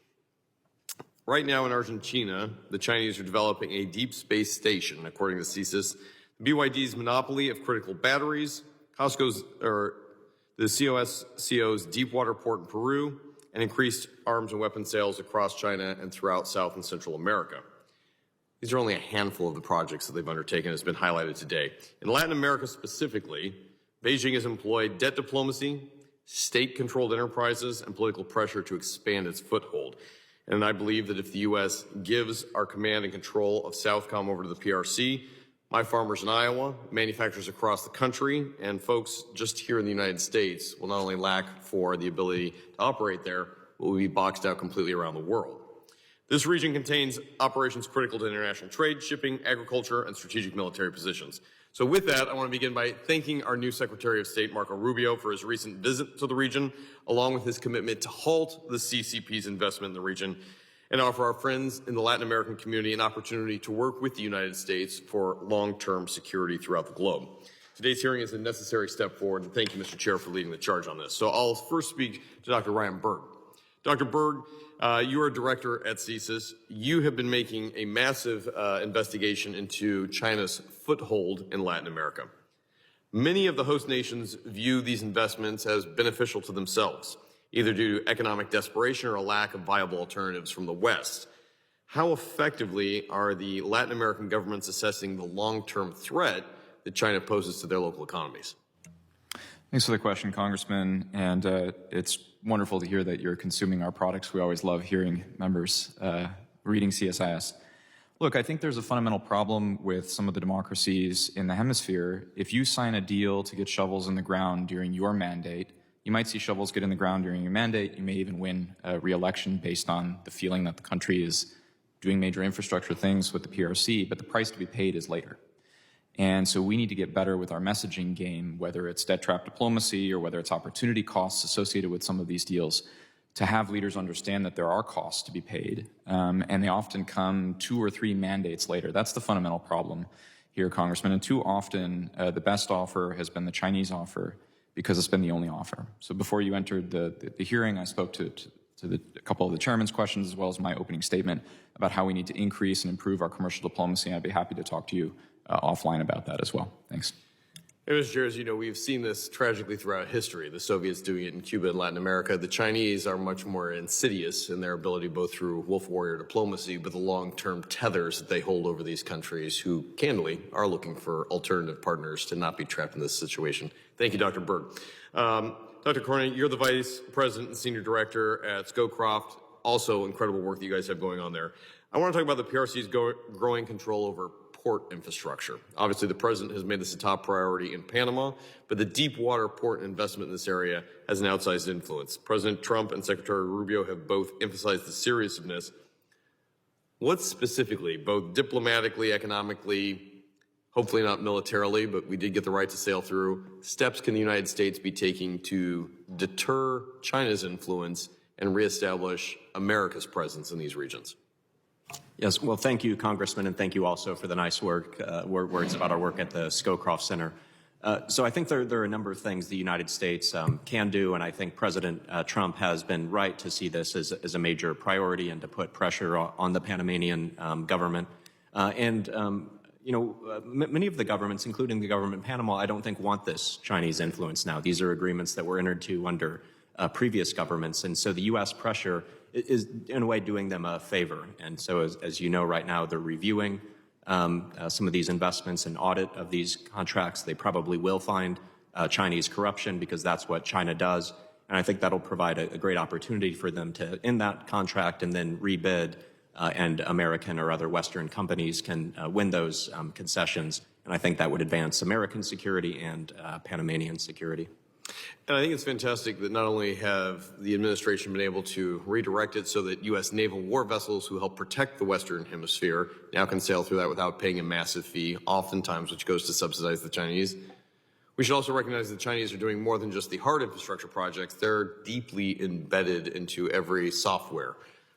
Right now in Argentina, the Chinese are developing a deep space station, according to CSIS. BYD's monopoly of critical batteries, the COSCO's deep water port in Peru, and increased arms and weapons sales across China and throughout South and Central America. These are only a handful of the projects that they've undertaken, as has been highlighted today. In Latin America specifically, Beijing has employed debt diplomacy, state-controlled enterprises, and political pressure to expand its foothold. And I believe that if the U.S. gives our command and control of Southcom over to the PRC, my farmers in Iowa, manufacturers across the country, and folks just here in the United States will not only lack for the ability to operate there, but will be boxed out completely around the world. This region contains operations critical to international trade, shipping, agriculture, and strategic military positions. So with that, I want to begin by thanking our new Secretary of State, Marco Rubio, for his recent visit to the region, along with his commitment to halt the CCP's investment in the region and offer our friends in the Latin American community an opportunity to work with the United States for long-term security throughout the globe. Today's hearing is a necessary step forward, and thank you, Mr. Chair, for leading the charge on this. So I'll first speak to Dr. Ryan Berg. Dr. Berg, you are a director at CSIS. You have been making a massive investigation into China's foothold in Latin America. Many of the host nations view these investments as beneficial to themselves, either due to economic desperation or a lack of viable alternatives from the West. How effectively are the Latin American governments assessing the long-term threat that China poses to their local economies? Thanks for the question, Congressman. And it's wonderful to hear that you're consuming our products. We always love hearing members reading CSIS. Look, I think there's a fundamental problem with some of the democracies in the hemisphere. If you sign a deal to get shovels in the ground during your mandate, you might see shovels get in the ground during your mandate. You may even win a re-election based on the feeling that the country is doing major infrastructure things with the PRC, but the price to be paid is later. And so we need to get better with our messaging game, whether it's debt trap diplomacy or whether it's opportunity costs associated with some of these deals, to have leaders understand that there are costs to be paid, and they often come 2 or 3 mandates later. That's the fundamental problem here, Congressman. And too often, the best offer has been the Chinese offer because it's been the only offer. So before you entered the hearing, I spoke to a couple of the chairman's questions as well as my opening statement about how we need to increase and improve our commercial diplomacy. I'd be happy to talk to you offline about that as well. Thanks. Hey, Mr. Chair, as you know, we've seen this tragically throughout history. The Soviets doing it in Cuba and Latin America. The Chinese are much more insidious in their ability, both through wolf warrior diplomacy, but the long-term tethers that they hold over these countries who, candidly, are looking for alternative partners to not be trapped in this situation. Thank you, Dr. Berg. Dr. Cornyn, you're the Vice President and Senior Director at Scowcroft. Also, incredible work that you guys have going on there. I want to talk about the PRC's growing control over port infrastructure. Obviously, the president has made this a top priority in Panama, but the deep water port investment in this area has an outsized influence. President Trump and Secretary Rubio have both emphasized the seriousness. What specifically, both diplomatically, economically, hopefully not militarily, but we did get the right to sail through, steps can the United States be taking to deter China's influence and reestablish America's presence in these regions? Yes, well, thank you, Congressman, and thank you also for the nice words about our work at the Scowcroft Center. So I think there are a number of things the United States can do, and I think President Trump has been right to see this as a major priority and to put pressure on the Panamanian government. Many of the governments, including the government in Panama, I don't think want this Chinese influence now. These are agreements that were entered to under previous governments, and so the U.S. pressure is in a way doing them a favor. And so as you know, right now they're reviewing some of these investments and audit of these contracts. They probably will find Chinese corruption because that's what China does. And I think that'll provide a great opportunity for them to end that contract and then rebid, and American or other Western companies can win those concessions. And I think that would advance American security and Panamanian security. And I think it's fantastic that not only have the administration been able to redirect it so that U.S. naval war vessels who help protect the Western Hemisphere now can sail through that without paying a massive fee, oftentimes which goes to subsidize the Chinese. We should also recognize the Chinese are doing more than just the hard infrastructure projects. They're deeply embedded into every software,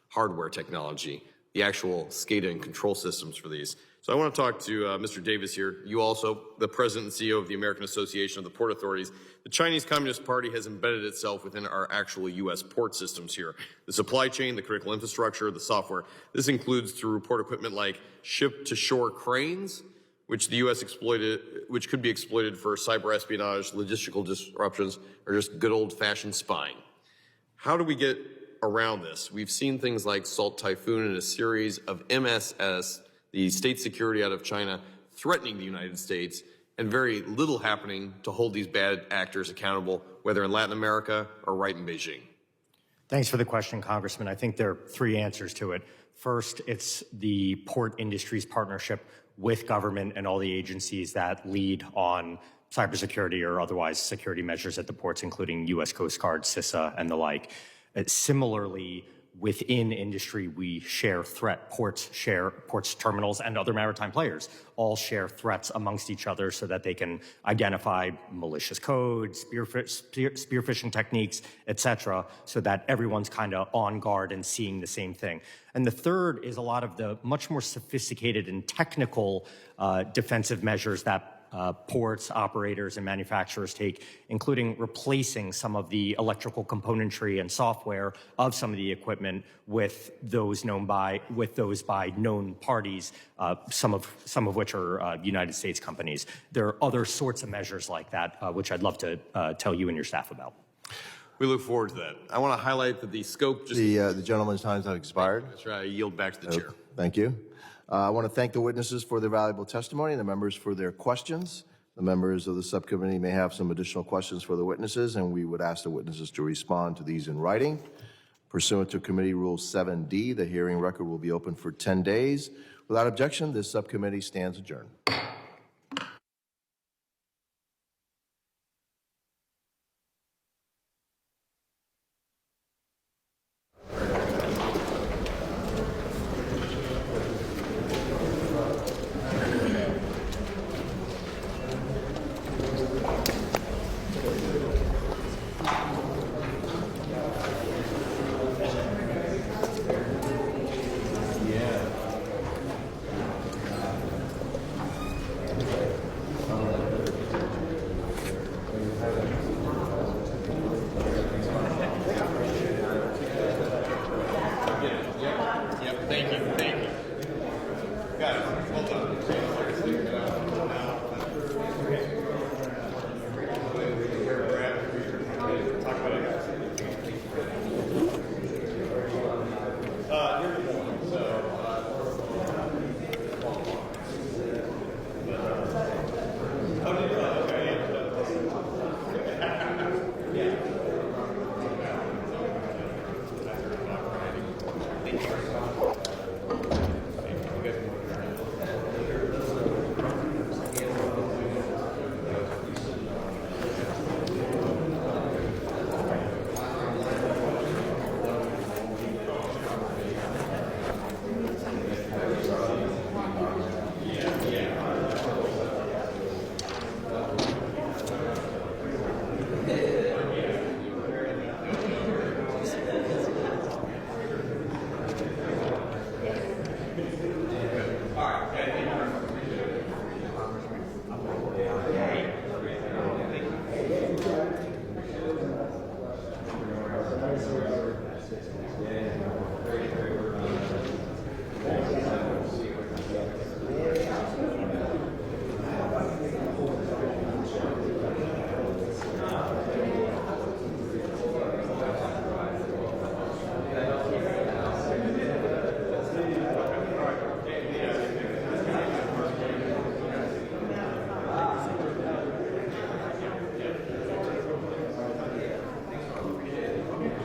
hardware technology, the actual SCADA and control systems for these. So I want to talk to Mr. Davis here. You also, the President and CEO of the American Association of the Port Authorities. The Chinese Communist Party has embedded itself within our actual U.S. port systems here. The supply chain, the critical infrastructure, the software. This includes through port equipment like ship-to-shore cranes, which the U.S. exploited, which could be exploited for cyber espionage, logistical disruptions, or just good old-fashioned spying. How do we get around this? We've seen things like Salt Typhoon and a series of MSS, the state security out of China, threatening the United States, and very little happening to hold these bad actors accountable, whether in Latin America or right in Beijing. Thanks for the question, Congressman. I think there are three answers to it. First, it's the port industry's partnership with government and all the agencies that lead on cybersecurity or otherwise security measures at the ports, including U.S. Coast Guard, CISA, and the like. Similarly, within industry, we share ports, terminals, and other maritime players all share threats amongst each other so that they can identify malicious codes, spearphishing techniques, et cetera, so that everyone's kind of on guard and seeing the same thing. And the third is a lot of the much more sophisticated and technical defensive measures that ports, operators, and manufacturers take, including replacing some of the electrical componentry and software of some of the equipment with those by known parties, some of which are United States companies. There are other sorts of measures like that, which I'd love to tell you and your staff about. We look forward to that. I want to highlight that the scope just... The gentleman's time has expired. That's right. I yield back to the chair. Thank you. I want to thank the witnesses for their valuable testimony and the members for their questions. The members of the subcommittee may have some additional questions for the witnesses, and we would ask the witnesses to respond to these in writing. Pursuant to Committee Rule 7D, the hearing record will be open for 10 days. Without objection, this subcommittee stands adjourned.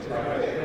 subscribe